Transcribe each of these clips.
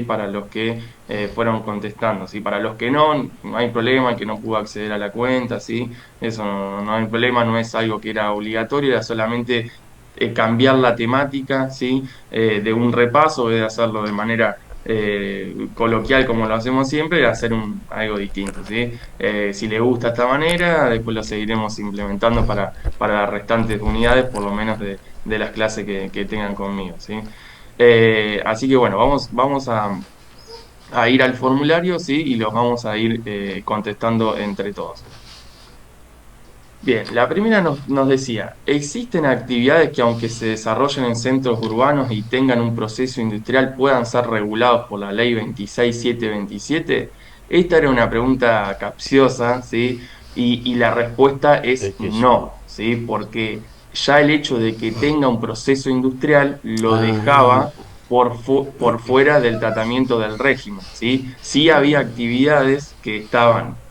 Para los que fueron contestando, ¿sí? Para los que no, no hay problema, el que no pudo acceder a la cuenta, ¿sí? Eso no hay problema, no es algo que era obligatorio, era solamente cambiar la temática, ¿sí? De un repaso, de hacerlo de manera coloquial como lo hacemos siempre, era hacer algo distinto, ¿sí? Si le gusta esta manera, después lo seguiremos implementando para las restantes unidades, por lo menos de las clases que tengan conmigo, ¿sí? Así que bueno, vamos a ir al formulario, ¿sí? Y los vamos a ir contestando entre todos. Bien, la primera nos decía, ¿existen actividades que aunque se desarrollen en centros urbanos y tengan un proceso industrial puedan ser regulados por la ley 26727? Esta era una pregunta capciosa, ¿sí? Y la respuesta Es es que sí. no, ¿sí? Porque ya el hecho de que tenga un proceso industrial lo Ah, dejaba por fuera del tratamiento del régimen, ¿sí? Sí había actividades que estaban,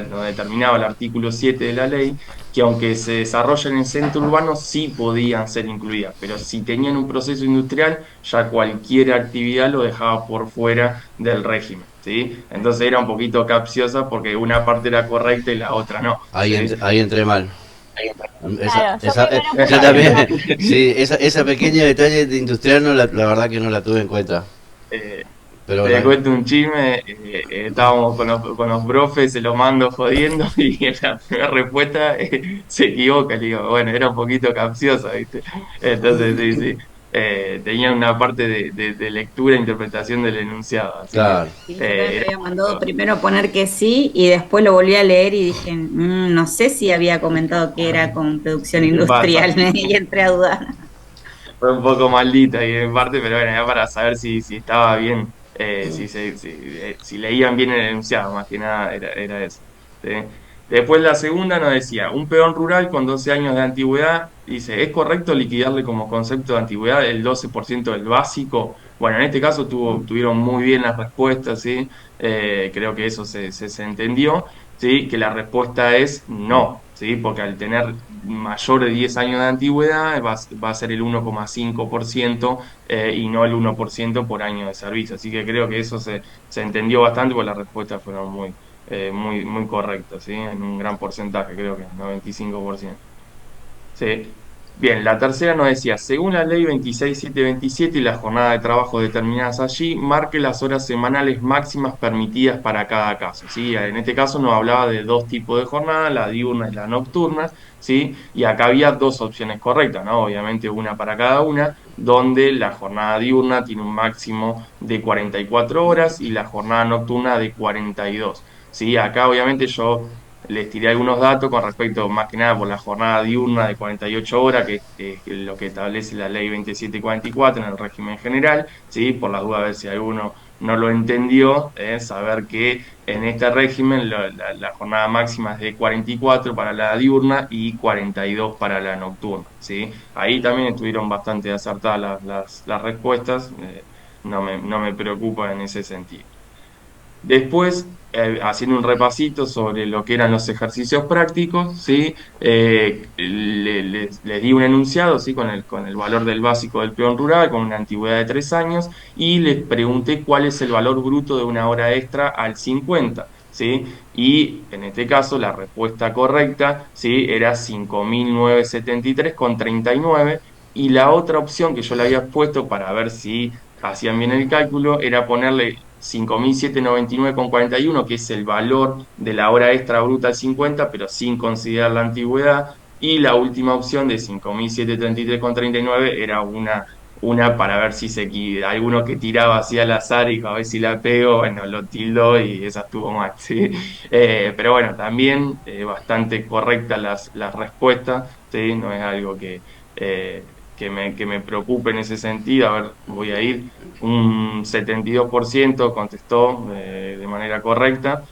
lo determinaba el artículo 7 de la ley, que aunque se desarrollen en centro urbano, sí podían ser incluidas, pero si tenían un proceso industrial, ya cualquier actividad lo dejaba por fuera del régimen, ¿sí? Entonces era un poquito capciosa porque una parte era correcta y la otra no, ¿sí? ahí entré mal. Claro, yo primero Yo puse también, eso. sí, esa pequeña detalle de industrial no la verdad que no la tuve en cuenta. Eh, Pero Te bueno, cuento un chisme, estábamos con los profes, se los mando jodiendo y en la primera respuesta se equivoca, le digo, bueno, era un poquito capciosa, ¿viste? Entonces, sí, sí, tenía una parte de lectura e interpretación del enunciado, así que claro. Sí, yo también me era había un mandado poquito... primero poner que sí y después lo volví a leer y dije, no sé si había comentado que era con producción Pasa, industrial y entré a dudar. fue un poco maldita y en parte, pero bueno, era para saber si estaba bien, si leían bien el enunciado, más que nada era eso. ¿Sí? Después la segunda nos decía, un peón rural con 12 años de antigüedad, dice, ¿es correcto liquidarle como concepto de antigüedad el 12% del básico? Bueno, en este caso tuvieron muy bien las respuestas, ¿sí? Creo que eso se entendió, ¿sí? Que la respuesta es no, ¿sí? Porque al tener mayor de 10 años de antigüedad va a ser el 1,5% y no el 1% por año de servicio. Así que creo que eso se entendió bastante porque las respuestas fueron muy correctas, ¿sí? En un gran porcentaje, creo que 95%. Sí. Bien, la tercera nos decía, según la ley 26727 y la jornada de trabajo determinadas allí, marque las horas semanales máximas permitidas para cada caso, ¿sí? En este caso nos hablaba de dos tipos de jornada, la diurna y la nocturna, ¿sí? Y acá había dos opciones correctas, ¿no? Obviamente una para cada una, donde la jornada diurna tiene un máximo de 44 horas y la jornada nocturna de 42, ¿sí? Acá obviamente yo les tiré algunos datos con respecto, más que nada, por la jornada diurna de 48 horas, que es lo que establece la ley 2744 en el régimen general, ¿sí? Por las dudas, a ver si alguno no lo entendió, saber que en este régimen la jornada máxima es de 44 para la diurna y 42 para la nocturna, ¿sí? Ahí también estuvieron bastante acertadas las respuestas, no me preocupa en ese sentido. Después, haciendo un repasito sobre lo que eran los ejercicios prácticos, ¿sí? Les di un enunciado, ¿sí? Con el valor del básico del peón rural, con una antigüedad de 3 años, y les pregunté cuál es el valor bruto de una hora extra al 50, ¿sí? Y en este caso, la respuesta correcta, ¿sí? Era 5.973,39, y la otra opción que yo le había puesto para ver si hacían bien el cálculo, era ponerle 5.799,41, que es el valor de la hora extra bruta al 50, pero sin considerar la antigüedad. Y la última opción de 5.733,39 era una para ver si alguno que tiraba así al azar y dijo, a ver si la pego, bueno, lo tildó y esa estuvo mal, ¿sí? Pero bueno, también bastante correctas las respuestas, ¿sí? No es algo que me preocupe en ese sentido. A ver, voy a ir. Un 72% contestó de manera correcta,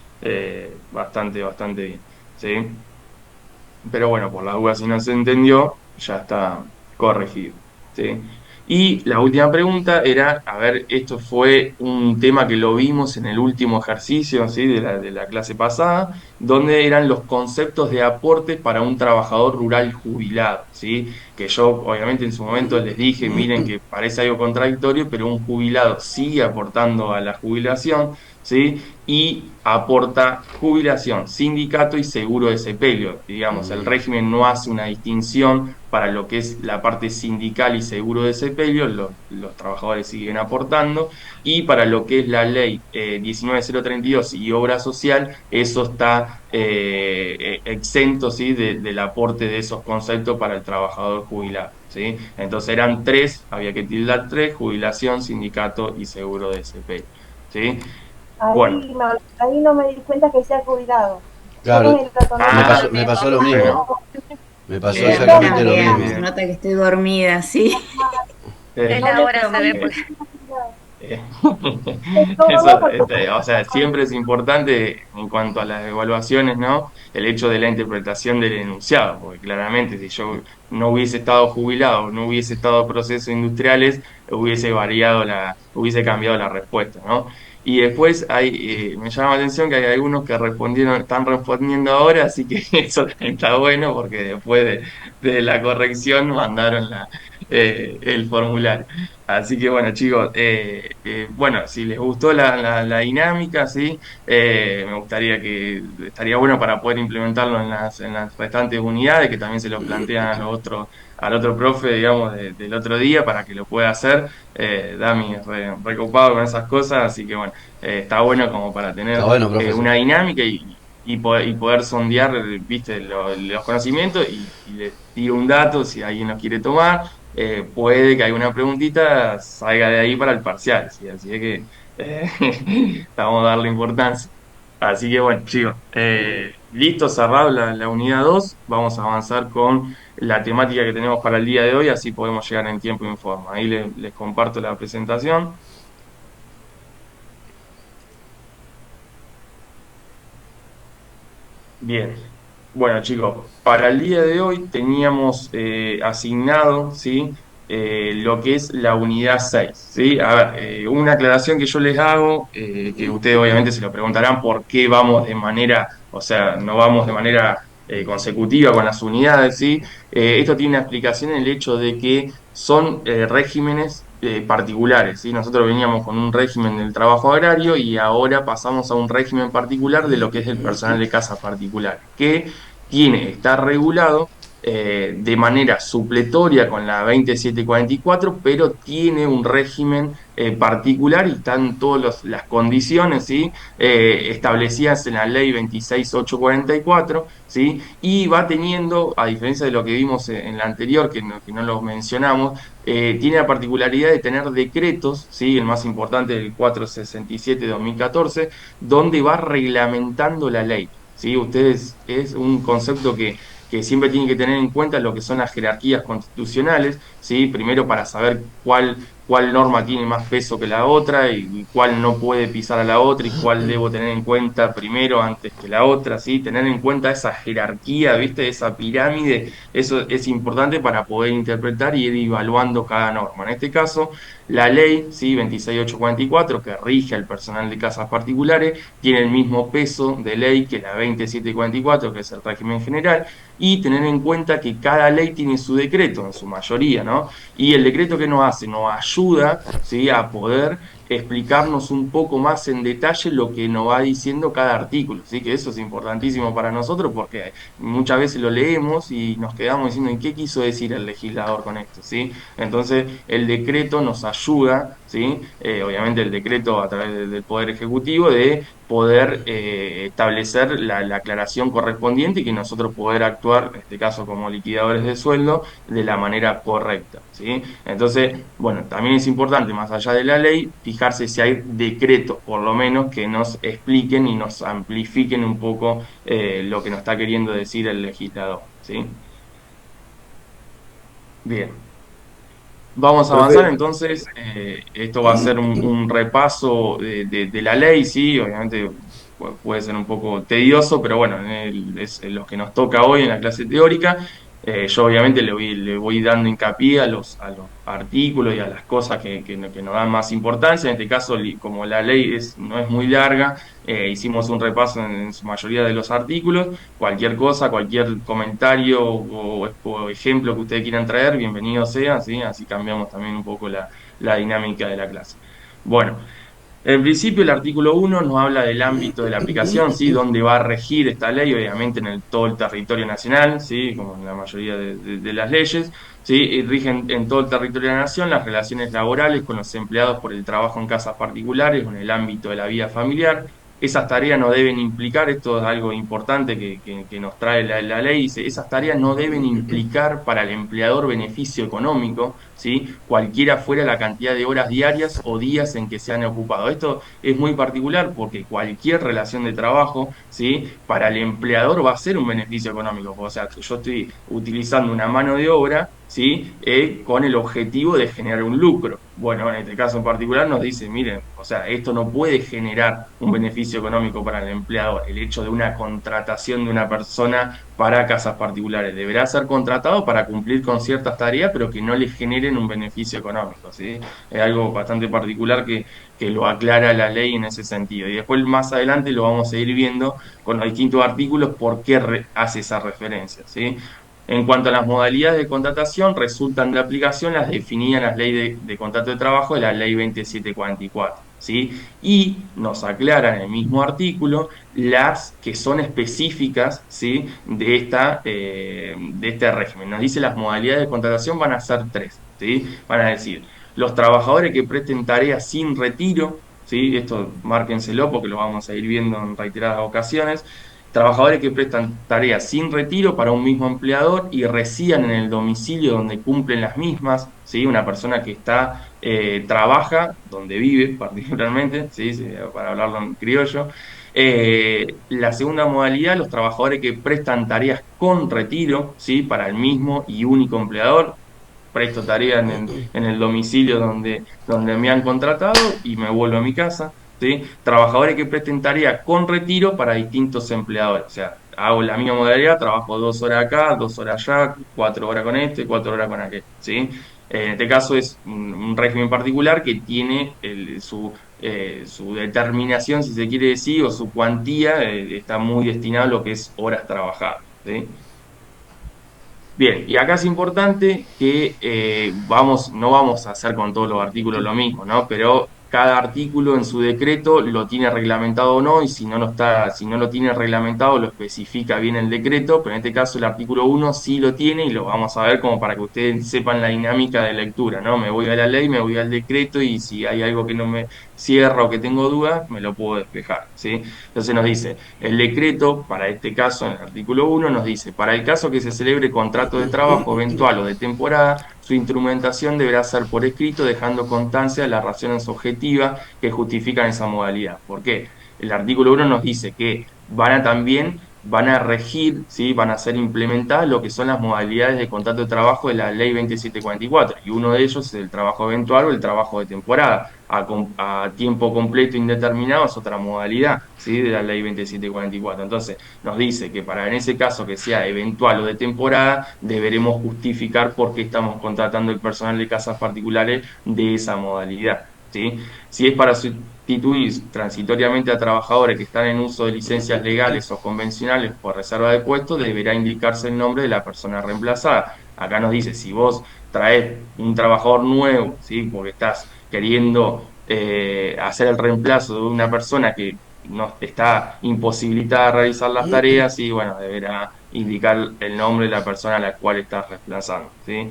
bastante bien, ¿sí? Pero bueno, por las dudas, si no se entendió, ya está corregido, ¿sí? Y la última pregunta era, a ver, esto fue un tema que lo vimos en el último ejercicio, ¿sí? De la clase pasada, donde eran los conceptos de aporte para un trabajador rural jubilado, ¿sí? Que yo obviamente en su momento les dije, miren que parece algo contradictorio, pero un jubilado sigue aportando a la jubilación, ¿sí? Y aporta jubilación, sindicato y seguro de sepelio. Digamos, el régimen no hace una distinción para lo que es la parte sindical y seguro de sepelio, los trabajadores siguen aportando, y para lo que es la ley 19032 y obra social, eso está exento, ¿sí? Del aporte de esos conceptos para el trabajador jubilado, ¿sí? Entonces eran tres, había que tildar tres: jubilación, sindicato y seguro de sepelio, ¿sí? Bueno. Ahí no me di cuenta que sea jubilado. Claro, Ah, me pasó lo bueno. mismo. Me pasó A mí exactamente lo también, se mismo. nota que estoy dormida, sí. Eh, Es la hora, se ve. eh, No, Eso, porque o sea, siempre es importante en cuanto a las evaluaciones, ¿no? El hecho de la interpretación del enunciado, porque claramente si yo no hubiese estado jubilado, no hubiese estado en procesos industriales, hubiese cambiado la respuesta, ¿no? Y después me llama la atención que hay algunos que están respondiendo ahora, así que eso también está bueno porque después de la corrección mandaron el formulario. Así que bueno, chicos, bueno, si les gustó la dinámica, ¿sí? Me gustaría estaría bueno para poder implementarlo en en las restantes unidades, que también se lo plantean al otro profe, digamos, del otro día, para que lo pueda hacer. Dami es recopado con esas cosas, así que bueno, está bueno como para Está tener bueno, profesor. una dinámica y poder sondear, viste, los conocimientos, y les tiro un dato si alguien los quiere tomar. Puede que alguna preguntita salga de ahí para el parcial, ¿sí? Así es que eh, vamos a darle importancia. Así que bueno, chicos, listo, cerrado la unidad 2, vamos a avanzar con la temática que tenemos para el día de hoy, así podemos llegar en tiempo y en forma. Ahí les comparto la presentación. Bien, bueno chicos, para el día de hoy teníamos asignado, ¿sí? Lo que es la unidad 6, ¿sí? A ver, una aclaración que yo les hago, que ustedes obviamente se lo preguntarán por qué vamos de manera, o sea, no vamos de manera consecutiva con las unidades, ¿sí? Esto tiene una explicación en el hecho de que son regímenes particulares, ¿sí? Nosotros veníamos con un régimen del trabajo agrario y ahora pasamos a un régimen particular de lo que es el personal de casa particular, que está regulado de manera supletoria con la 20744, pero tiene un régimen particular y están todas las condiciones, ¿sí? Establecidas en la ley 26844, ¿sí? Y va teniendo, a diferencia de lo que vimos en la anterior, que no lo mencionamos, tiene la particularidad de tener decretos, ¿sí? El más importante, el 467-2014, donde va reglamentando la ley, ¿sí? Ustedes, es un concepto que siempre tienen que tener en cuenta lo que son las jerarquías constitucionales, ¿sí? Primero para saber cuál norma tiene más peso que la otra y cuál no puede pisar a la otra y cuál debo tener en cuenta primero antes que la otra, ¿sí? Tener en cuenta esa jerarquía, ¿viste? Esa pirámide, eso es importante para poder interpretar y ir evaluando cada norma. En este caso, la ley, ¿sí? 26844, que rige al personal de casas particulares, tiene el mismo peso de ley que la 20744, que es el régimen general, y tener en cuenta que cada ley tiene su decreto, en su mayoría, ¿no? Y el decreto que nos hace, nos ayuda, ¿sí? A poder explicarnos un poco más en detalle lo que nos va diciendo cada artículo, ¿sí? Que eso es importantísimo para nosotros porque muchas veces lo leemos y nos quedamos diciendo ¿en qué quiso decir el legislador con esto? ¿Sí? Entonces el decreto nos ayuda, ¿sí? Obviamente el decreto a través del Poder Ejecutivo, de poder establecer la aclaración correspondiente y que nosotros poder actuar, en este caso como liquidadores de sueldo, de la manera correcta, ¿sí? Entonces, bueno, también es importante, más allá de la ley, fijarse si hay decretos, por lo menos, que nos expliquen y nos amplifiquen un poco lo que nos está queriendo decir el legislador, ¿sí? Bien. Vamos a avanzar Profe, entonces. Esto va a ser un repaso de la ley, sí, obviamente puede ser un poco tedioso, pero bueno, es lo que nos toca hoy en la clase teórica. Yo obviamente le voy dando hincapié a los artículos y a las cosas que nos dan más importancia. En este caso, como la ley no es muy larga, hicimos un repaso en su mayoría de los artículos. Cualquier cosa, cualquier comentario o ejemplo que ustedes quieran traer, bienvenido sea, ¿sí? Así cambiamos también un poco la dinámica de la clase. Bueno. En principio, el artículo 1 nos habla del ámbito de la aplicación, ¿sí? Dónde va a regir esta ley, obviamente en todo el territorio nacional, ¿sí? Como en la mayoría de las leyes, ¿sí? Y rigen en todo el territorio de la nación las relaciones laborales con los empleados por el trabajo en casas particulares o en el ámbito de la vida familiar. Esas tareas no deben implicar, esto es algo importante que nos trae la ley, dice, esas tareas no deben implicar para el empleador beneficio económico, ¿sí? Cualquiera fuera la cantidad de horas diarias o días en que se han ocupado. Esto es muy particular porque cualquier relación de trabajo, ¿sí? Para el empleador va a ser un beneficio económico. O sea, yo estoy utilizando una mano de obra, ¿sí? Con el objetivo de generar un lucro. Bueno, en este caso en particular nos dice, miren, o sea, esto no puede generar un beneficio económico para el empleador. El hecho de una contratación de una persona para casas particulares deberá ser contratado para cumplir con ciertas tareas, pero que no le generen un beneficio económico, ¿sí? Es algo bastante particular que lo aclara la ley en ese sentido. Y después más adelante lo vamos a ir viendo con los distintos artículos por qué hace esa referencia, ¿sí? En cuanto a las modalidades de contratación, resultan de aplicación las definidas en las leyes de contrato de trabajo de la ley 2744, ¿sí? Y nos aclaran en el mismo artículo las que son específicas, ¿sí? De este régimen. Nos dice las modalidades de contratación van a ser tres, ¿sí? Van a decir, los trabajadores que presten tareas sin retiro, ¿sí? Esto márquenselo porque lo vamos a ir viendo en reiteradas ocasiones. Trabajadores que prestan tareas sin retiro para un mismo empleador y residan en el domicilio donde cumplen las mismas, ¿sí? Una persona que trabaja donde vive particularmente, ¿sí? Sí, para hablarlo en criollo. La segunda modalidad, los trabajadores que prestan tareas con retiro, ¿sí? Para el mismo y único empleador. Presto tarea en el domicilio donde me han contratado y me vuelvo a mi casa. ¿Sí? Trabajadores que presten tareas con retiro para distintos empleadores. O sea, hago la misma modalidad, trabajo 2 horas acá, 2 horas allá, 4 horas con este, 4 horas con aquel. ¿Sí? En este caso es un régimen particular que tiene su determinación, si se quiere decir, o su cuantía, está muy destinado a lo que es horas trabajadas. ¿Sí? Bien, y acá es importante que no vamos a hacer con todos los artículos lo mismo, ¿no? Pero cada artículo en su decreto lo tiene reglamentado o no, y si no lo tiene reglamentado, lo especifica bien el decreto, pero en este caso el artículo 1 sí lo tiene y lo vamos a ver como para que ustedes sepan la dinámica de lectura, ¿no? Me voy a la ley, me voy al decreto y si hay algo que no me cierra o que tengo dudas, me lo puedo despejar, ¿sí? Entonces nos dice, el decreto, para este caso, en el artículo 1, nos dice, para el caso que se celebre contrato de trabajo eventual o de temporada, su instrumentación deberá ser por escrito, dejando constancia de las razones objetivas que justifican esa modalidad. ¿Por qué? El artículo 1 nos dice que van a regir, ¿sí? Van a ser implementadas lo que son las modalidades de contrato de trabajo de la ley 2744, y uno de ellos es el trabajo eventual o el trabajo de temporada. A tiempo completo indeterminado es otra modalidad, ¿sí? De la ley 2744. Entonces, nos dice que en ese caso que sea eventual o de temporada, deberemos justificar por qué estamos contratando el personal de casas particulares de esa modalidad, ¿sí? Si es para sustituir transitoriamente a trabajadores que están en uso de licencias legales o convencionales por reserva de puestos, deberá indicarse el nombre de la persona reemplazada. Acá nos dice, si vos traes un trabajador nuevo, ¿sí? Porque estás queriendo hacer el reemplazo de una persona que no está imposibilitada de realizar las tareas, y bueno, deberá indicar el nombre de la persona a la cual estás reemplazando, ¿sí?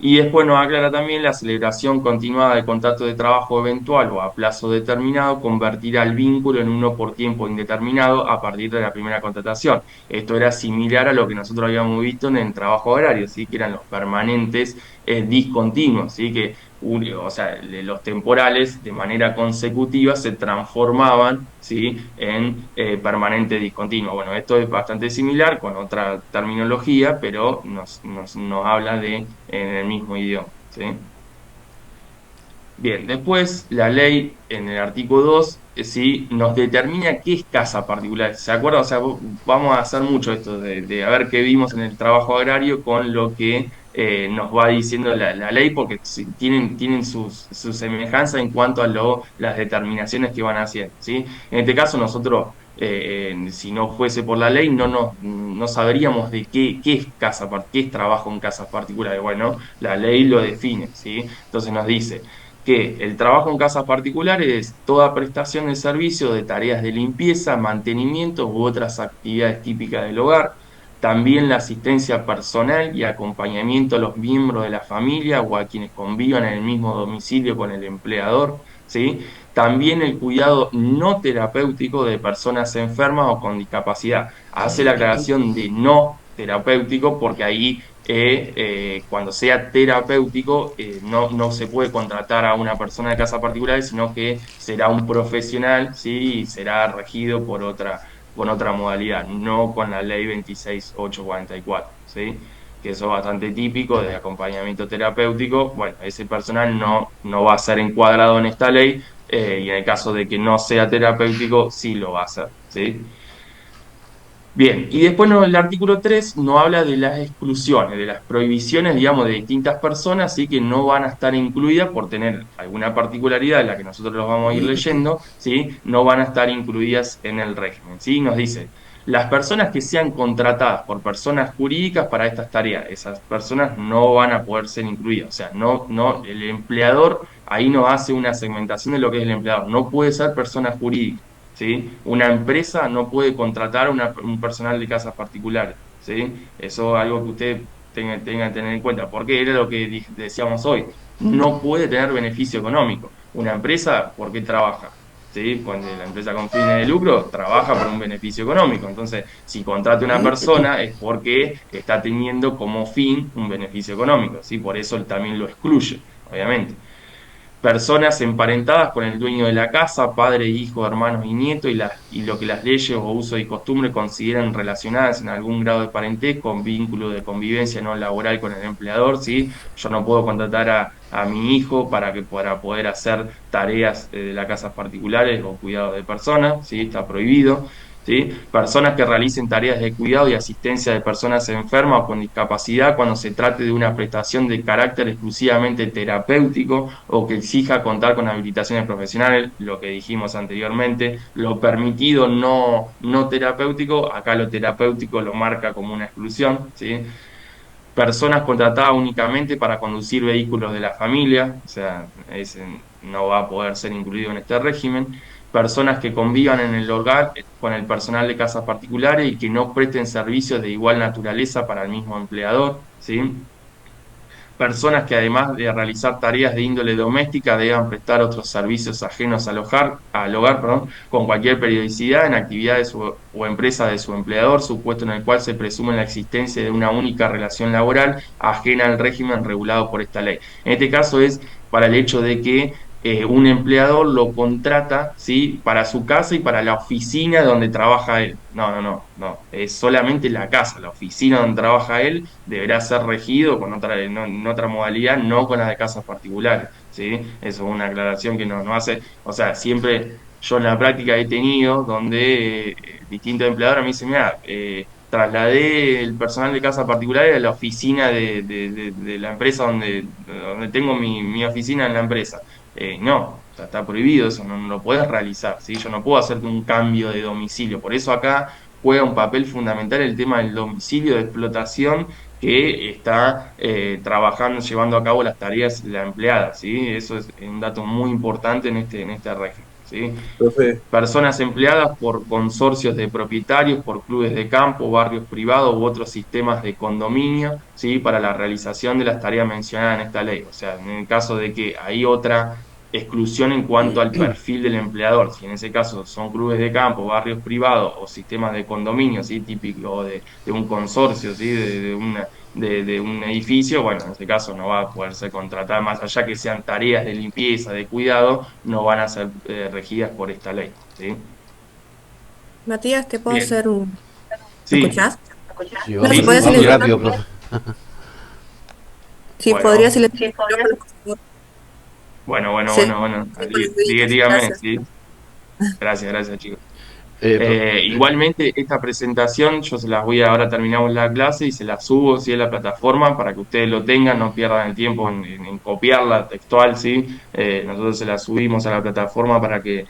Y después nos aclara también la celebración continuada de contrato de trabajo eventual o a plazo determinado convertirá el vínculo en uno por tiempo indeterminado a partir de la primera contratación. Esto era similar a lo que nosotros habíamos visto en el trabajo agrario, ¿sí? Que eran los permanentes discontinuos, ¿sí? Que o sea, los temporales de manera consecutiva se transformaban, ¿sí? En permanente discontinuo. Bueno, esto es bastante similar con otra terminología, pero nos habla en el mismo idioma, ¿sí? Bien, después la ley en el artículo 2 sí nos determina qué es casa particular. ¿Se acuerdan? O sea, vamos a hacer mucho esto de a ver qué vimos en el trabajo agrario con lo que nos va diciendo la ley, porque sí, tienen sus semejanzas en cuanto a las determinaciones que van haciendo, ¿sí? En este caso nosotros, si no fuese por la ley, no sabríamos de qué es qué es trabajo en casas particulares. Bueno, la ley lo define, ¿sí? Entonces nos dice que el trabajo en casas particulares es toda prestación de servicio de tareas de limpieza, mantenimiento u otras actividades típicas del hogar, también la asistencia personal y acompañamiento a los miembros de la familia o a quienes convivan en el mismo domicilio con el empleador, ¿sí? También el cuidado no terapéutico de personas enfermas o con discapacidad. Hace la aclaración de no terapéutico porque ahí cuando sea terapéutico, no se puede contratar a una persona de casa particular, sino que será un profesional, ¿sí? Y será regido con otra modalidad, no con la ley 26844, ¿sí? Que eso es bastante típico de acompañamiento terapéutico. Bueno, ese personal no va a ser encuadrado en esta ley, y en el caso de que no sea terapéutico, sí lo va a hacer, ¿sí? Bien, y después el artículo 3 no habla de las exclusiones, de las prohibiciones, digamos, de distintas personas, sí que no van a estar incluidas por tener alguna particularidad, la que nosotros los vamos a ir leyendo, ¿sí? No van a estar incluidas en el régimen, ¿sí? Nos dice, las personas que sean contratadas por personas jurídicas para estas tareas, esas personas no van a poder ser incluidas, o sea, el empleador ahí no hace una segmentación de lo que es el empleador, no puede ser persona jurídica. ¿Sí? Una empresa no puede contratar un personal de casas particulares, ¿sí? Eso es algo que usted tenga que tener en cuenta, porque era lo que decíamos hoy, no puede tener beneficio económico. Una empresa, ¿por qué trabaja? ¿Sí? Cuando la empresa con fines de lucro trabaja por un beneficio económico. Entonces, si contrata una persona es porque está teniendo como fin un beneficio económico, ¿sí? Por eso él también lo excluye, obviamente. Personas emparentadas con el dueño de la casa, padre, hijo, hermanos y nietos, y lo que las leyes o usos y costumbres consideran relacionadas en algún grado de parentesco, con vínculo de convivencia no laboral con el empleador, ¿sí? Yo no puedo contratar a mi hijo para poder hacer tareas de las casas particulares o cuidado de personas, ¿sí? Está prohibido. ¿Sí? Personas que realicen tareas de cuidado y asistencia de personas enfermas o con discapacidad cuando se trate de una prestación de carácter exclusivamente terapéutico o que exija contar con habilitaciones profesionales, lo que dijimos anteriormente, lo permitido no terapéutico, acá lo terapéutico lo marca como una exclusión, ¿sí? Personas contratadas únicamente para conducir vehículos de la familia, o sea, ese no va a poder ser incluido en este régimen. Personas que convivan en el hogar con el personal de casas particulares y que no presten servicios de igual naturaleza para el mismo empleador, ¿sí? Personas que además de realizar tareas de índole doméstica deban prestar otros servicios ajenos al hogar, perdón, con cualquier periodicidad en actividades o empresas de su empleador, supuesto en el cual se presume la existencia de una única relación laboral ajena al régimen regulado por esta ley. En este caso es para el hecho de que un empleador lo contrata, ¿sí? Para su casa y para la oficina donde trabaja él. No, es solamente la casa, la oficina donde trabaja él deberá ser regido con en otra modalidad, no con las de casas particulares, ¿sí? Eso es una aclaración que no hace, o sea, siempre yo en la práctica he tenido donde distintos empleadores me dicen, mira, trasladé el personal de casa particular a la oficina de la empresa donde tengo mi oficina en la empresa. No, está prohibido eso, no lo puedes realizar, ¿sí? Yo no puedo hacerte un cambio de domicilio. Por eso acá juega un papel fundamental el tema del domicilio de explotación que está trabajando, llevando a cabo las tareas la empleada, ¿sí? Eso es un dato muy importante en este régimen, ¿sí? Profe, Personas empleadas por consorcios de propietarios, por clubes de campo, barrios privados u otros sistemas de condominio, ¿sí? Para la realización de las tareas mencionadas en esta ley. O sea, en el caso de que hay otra exclusión en cuanto al perfil del empleador, si en ese caso son clubes de campo, barrios privados o sistemas de condominio, ¿sí? Típico de un consorcio, ¿sí? De un edificio, bueno, en este caso no va a poder ser contratada, más allá que sean tareas de limpieza, de cuidado, no van a ser regidas por esta ley, ¿sí? Matías, ¿te puedo Bien, hacer un... ¿Me sí, escuchás? Sí, No, si sí, podías va muy silenciar. rápido, profe. Si podrías bueno, silenciar, por favor. Sí, Bueno. sí, por los deditos. Dígame, Gracias. sí. Gracias, chicos. Eh, po- Igualmente, esta presentación yo se las voy a, ahora terminamos la clase y se las subo, ¿sí? A la plataforma para que ustedes lo tengan, no pierdan el tiempo en copiarla textual, ¿sí? Nosotros se la subimos a la plataforma para que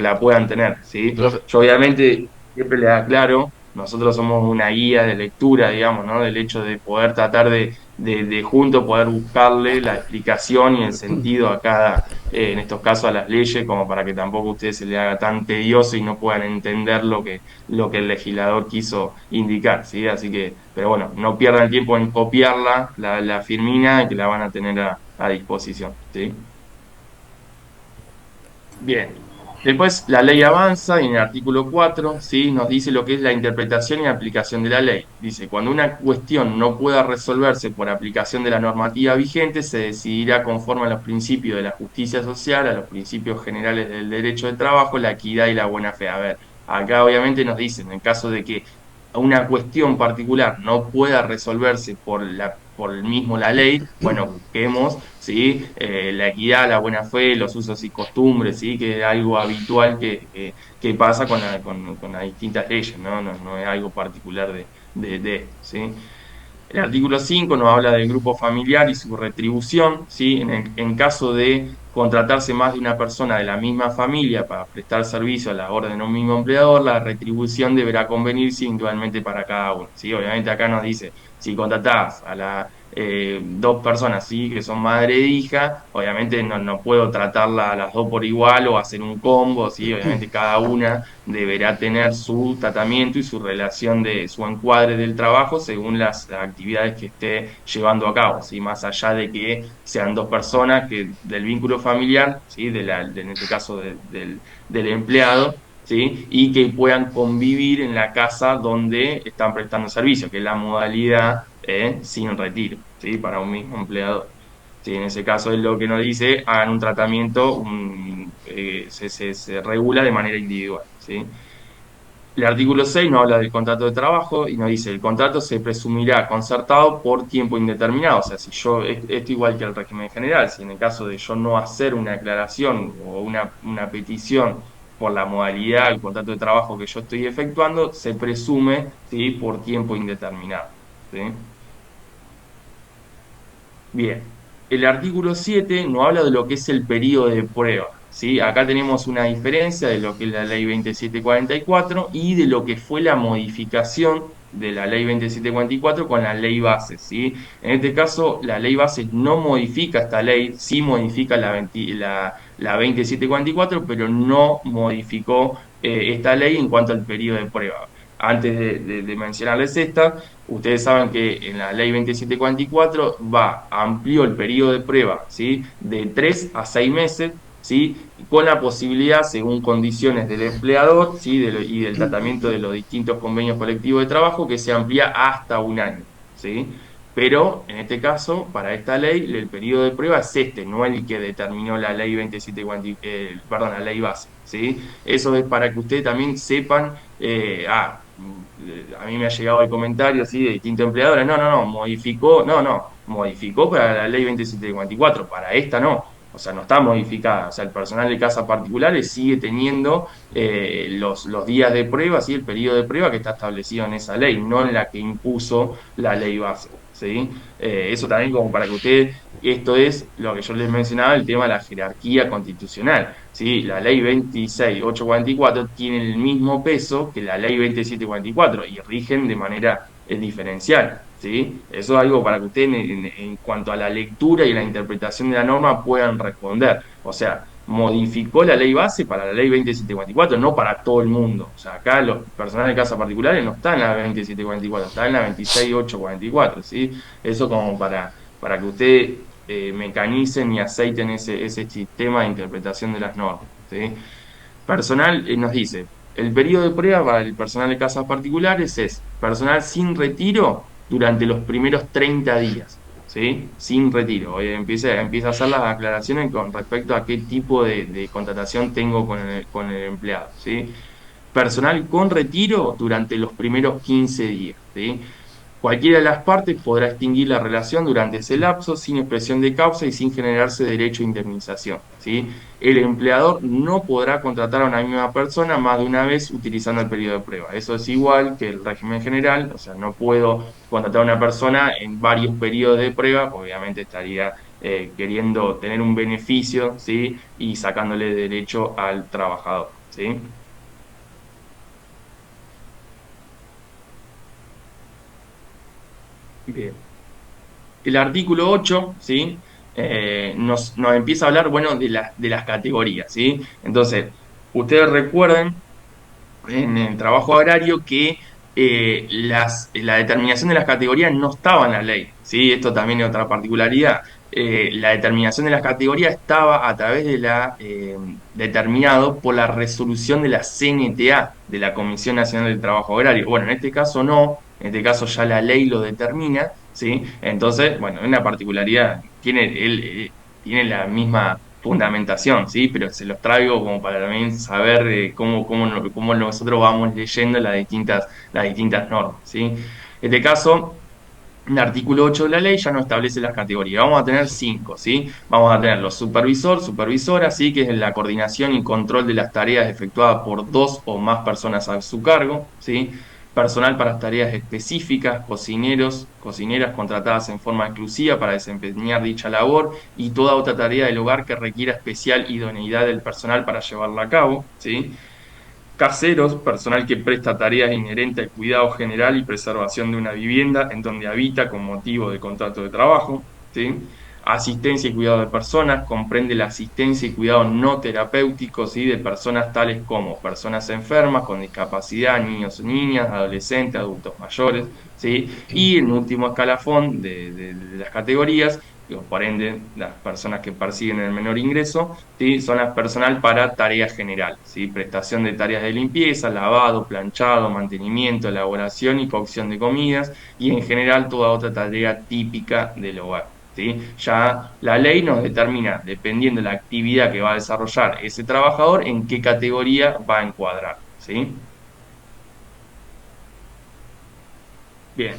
la puedan tener, ¿sí? profe, Yo obviamente siempre les aclaro, nosotros somos una guía de lectura, digamos, ¿no? Del hecho de poder tratar de juntos poder buscarle la explicación y el sentido a cada en estos casos a las leyes, como para que tampoco a ustedes se les haga tan tedioso y no puedan entender lo que el legislador quiso indicar, ¿sí? Así que, pero bueno, no pierdan el tiempo en copiarla, la firmina, que la van a tener a disposición, ¿sí? Bien. Después la ley avanza y en el artículo 4, ¿sí? Nos dice lo que es la interpretación y aplicación de la ley. Dice, cuando una cuestión no pueda resolverse por aplicación de la normativa vigente, se decidirá conforme a los principios de la justicia social, a los principios generales del derecho del trabajo, la equidad y la buena fe. A ver, acá obviamente nos dicen, en el caso de que una cuestión particular no pueda resolverse por el mismo la ley, bueno, busquemos, ¿sí? La equidad, la buena fe, los usos y costumbres, ¿sí? Que es algo habitual que pasa con las distintas leyes, ¿no? No es algo particular de esto, ¿sí? El artículo 5 nos habla del grupo familiar y su retribución, ¿sí? En caso de contratarse más de una persona de la misma familia para prestar servicio a la orden de un mismo empleador, la retribución deberá convenirse individualmente para cada uno, ¿sí? Obviamente acá nos dice, si contratás a las dos personas, ¿sí? Que son madre e hija, obviamente no puedo tratarla a las dos por igual o hacer un combo, ¿sí? Obviamente cada una deberá tener su tratamiento y su relación de su encuadre del trabajo según las actividades que esté llevando a cabo, ¿sí? Más allá de que sean dos personas que del vínculo familiar, ¿sí? En este caso del empleado, ¿sí? Y que puedan convivir en la casa donde están prestando servicio, que es la modalidad sin retiro, ¿sí? Para un mismo empleador. Sí, en ese caso es lo que nos dice, hagan un tratamiento, se regula de manera individual, ¿sí? El artículo 6 nos habla del contrato de trabajo y nos dice, el contrato se presumirá concertado por tiempo indeterminado. O sea, si yo, esto igual que el régimen general, si en el caso de yo no hacer una aclaración o una petición por la modalidad del contrato de trabajo que yo estoy efectuando, se presume, ¿sí? Por tiempo indeterminado, ¿sí? Bien, el artículo 7 nos habla de lo que es el periodo de prueba, ¿sí? Acá tenemos una diferencia de lo que es la ley 2744 y de lo que fue la modificación de la ley 2744 con la ley base, ¿sí? En este caso, la ley base no modifica esta ley, sí modifica la 2744, pero no modificó esta ley en cuanto al periodo de prueba. Antes de mencionarles esta, ustedes saben que en la ley 2744 amplió el periodo de prueba, ¿sí? De 3 a 6 meses, ¿sí? Con la posibilidad, según condiciones del empleador, ¿sí? Y del tratamiento de los distintos convenios colectivos de trabajo, que se amplía hasta un año, ¿sí? Pero en este caso, para esta ley, el periodo de prueba es este, no el que determinó la ley 2744, perdón, la ley base, ¿sí? Eso es para que ustedes también sepan, a mí me ha llegado el comentario así de distintos empleadores, modificó para la ley 2744, para esta no, o sea, no está modificada, o sea, el personal de casas particulares sigue teniendo los días de prueba, ¿sí? El periodo de prueba que está establecido en esa ley, no en la que impuso la ley base, ¿sí? Eso también como para que ustedes, esto es lo que yo les mencionaba, el tema de la jerarquía constitucional, ¿sí? La ley 26844 tiene el mismo peso que la ley 2744 y rigen de manera diferencial, ¿sí? Eso es algo para que ustedes en cuanto a la lectura y la interpretación de la norma puedan responder. O sea, modificó la ley base para la ley 2744, no para todo el mundo. O sea, acá los personales de casas particulares no están en la 2744, están en la 26844, ¿sí? Eso como para que ustedes mecanicen y aceiten ese sistema de interpretación de las normas, ¿sí? Personal nos dice, el periodo de prueba para el personal de casas particulares es personal sin retiro durante los primeros 30 días, ¿sí? Sin retiro. Hoy empieza a hacer las aclaraciones con respecto a qué tipo de contratación tengo con el empleado, ¿sí? Personal con retiro durante los primeros 15 días, ¿sí? Cualquiera de las partes podrá extinguir la relación durante ese lapso sin expresión de causa y sin generarse derecho a indemnización, ¿sí? El empleador no podrá contratar a una misma persona más de una vez utilizando el periodo de prueba. Eso es igual que el régimen general, o sea, no puedo contratar a una persona en varios periodos de prueba, obviamente estaría queriendo tener un beneficio, ¿sí? Y sacándole derecho al trabajador, ¿sí? Bien. El artículo 8, ¿sí? Nos empieza a hablar, bueno, de las categorías, ¿sí? Entonces, ustedes recuerden en el trabajo agrario que la determinación de las categorías no estaba en la ley, ¿sí? Esto también es otra particularidad. La determinación de las categorías estaba a través de determinado por la resolución de la CNTA, de la Comisión Nacional del Trabajo Agrario. Bueno, en este caso no, en este caso ya la ley lo determina, ¿sí? Entonces, bueno, una particularidad, tiene la misma fundamentación, ¿sí? Pero se los traigo como para también saber cómo nosotros vamos leyendo las distintas normas, ¿sí? En este caso, el artículo 8 de la ley ya no establece las categorías. Vamos a tener cinco, ¿sí? Vamos a tener los supervisor, supervisora, ¿sí? Que es la coordinación y control de las tareas efectuadas por dos o más personas a su cargo, ¿sí? Personal para tareas específicas, cocineros, cocineras contratadas en forma exclusiva para desempeñar dicha labor y toda otra tarea del hogar que requiera especial idoneidad del personal para llevarla a cabo, ¿sí? Caseros, personal que presta tareas inherentes al cuidado general y preservación de una vivienda en donde habita con motivo de contrato de trabajo, ¿sí? Asistencia y cuidado de personas, comprende la asistencia y cuidado no terapéuticos, ¿sí? De personas tales como personas enfermas, con discapacidad, niños, niñas, adolescentes, adultos mayores, ¿sí? Y en último escalafón de las categorías, por ende, las personas que persiguen el menor ingreso, ¿sí? Son las personal para tareas generales, ¿sí? Prestación de tareas de limpieza, lavado, planchado, mantenimiento, elaboración y cocción de comidas y en general toda otra tarea típica del hogar, ¿sí? Ya la ley nos determina, dependiendo de la actividad que va a desarrollar ese trabajador, en qué categoría va a encuadrar, ¿sí? Bien.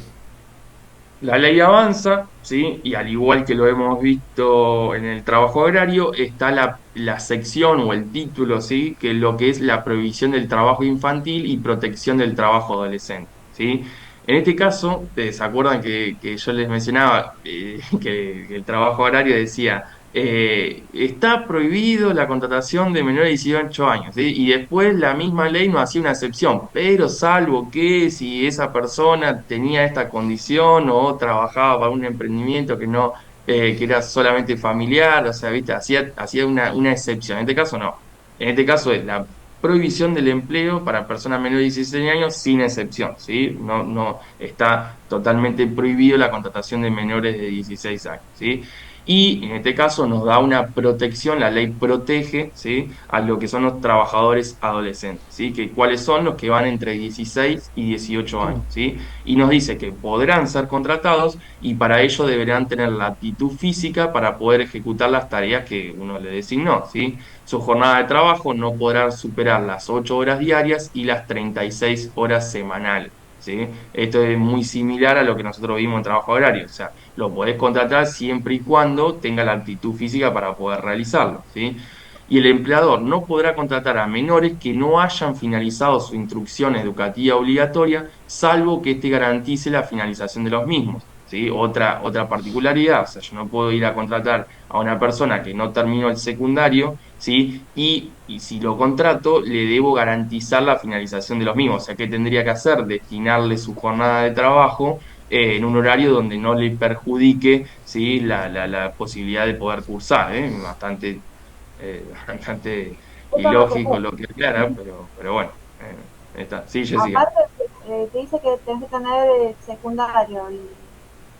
La ley avanza, ¿sí? Y al igual que lo hemos visto en el trabajo agrario, está la sección o el título, ¿sí? Que es lo que es la prohibición del trabajo infantil y protección del trabajo adolescente, ¿sí? En este caso, ¿se acuerdan que yo les mencionaba que el trabajo agrario decía, está prohibido la contratación de menores de 18 años, ¿sí? Y después la misma ley nos hacía una excepción, pero salvo que si esa persona tenía esta condición o trabajaba para un emprendimiento que no, que era solamente familiar, o sea, ¿viste? Hacía una excepción. En este caso no. En este caso es la prohibición del empleo para personas menores de 16 años sin excepción, ¿sí? No, no está totalmente prohibido la contratación de menores de 16 años, ¿sí? Y en este caso nos da una protección, la ley protege, ¿sí? A lo que son los trabajadores adolescentes, ¿sí? Que cuáles son los que van entre 16 y 18 años, ¿sí? Y nos dice que podrán ser contratados y para ello deberán tener la aptitud física para poder ejecutar las tareas que uno le designó, ¿sí? Su jornada de trabajo no podrá superar las 8 horas diarias y las 36 horas semanales, ¿sí? Esto es muy similar a lo que nosotros vimos en trabajo agrario, o sea, lo podés contratar siempre y cuando tenga la aptitud física para poder realizarlo, ¿sí? Y el empleador no podrá contratar a menores que no hayan finalizado su instrucción educativa obligatoria, salvo que éste garantice la finalización de los mismos, ¿sí? Otra particularidad, o sea, yo no puedo ir a contratar a una persona que no terminó el secundario, ¿sí? Y si lo contrato, le debo garantizar la finalización de los mismos, o sea, ¿qué tendría que hacer? Destinarle su jornada de trabajo en un horario donde no le perjudique, ¿sí? La posibilidad de poder cursar, ¿eh? Bastante Eso no se ilógico puede. lo que aclara, pero bueno, está. Sí, Jessica. Aparte, te dice que tenés que tener secundario y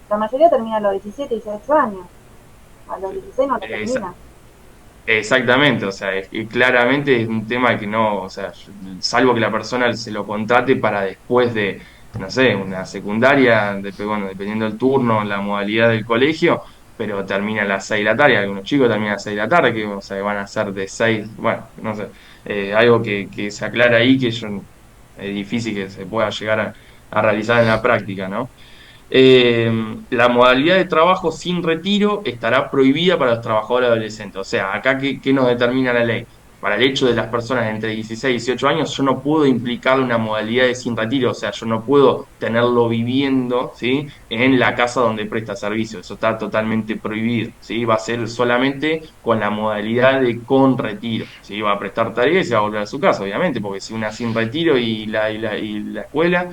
la mayoría termina a los 17, 18 años. A los 16 no lo Esa- termina. Exactamente, o sea, y claramente es un tema que no, o sea, salvo que la persona se lo contrate para después de, no sé, una secundaria, bueno, dependiendo del turno, la modalidad del colegio, pero termina a las 6 de la tarde, algunos chicos terminan a las 6 de la tarde, que, o sea, van a ser de 6 bueno, no sé, algo que se aclara ahí, es difícil que se pueda llegar a realizar en la práctica, ¿no? La modalidad de trabajo sin retiro estará prohibida para los trabajadores adolescentes. O sea, acá, ¿qué nos determina la ley? Para el hecho de las personas entre 16 y 18 años, yo no puedo implicarle una modalidad de sin retiro, o sea, yo no puedo tenerlo viviendo, ¿sí?, en la casa donde presta servicio. Eso está totalmente prohibido, ¿sí? Va a ser solamente con la modalidad de con retiro, ¿sí? Va a prestar tareas y se va a volver a su casa, obviamente, porque si una sin retiro y la escuela,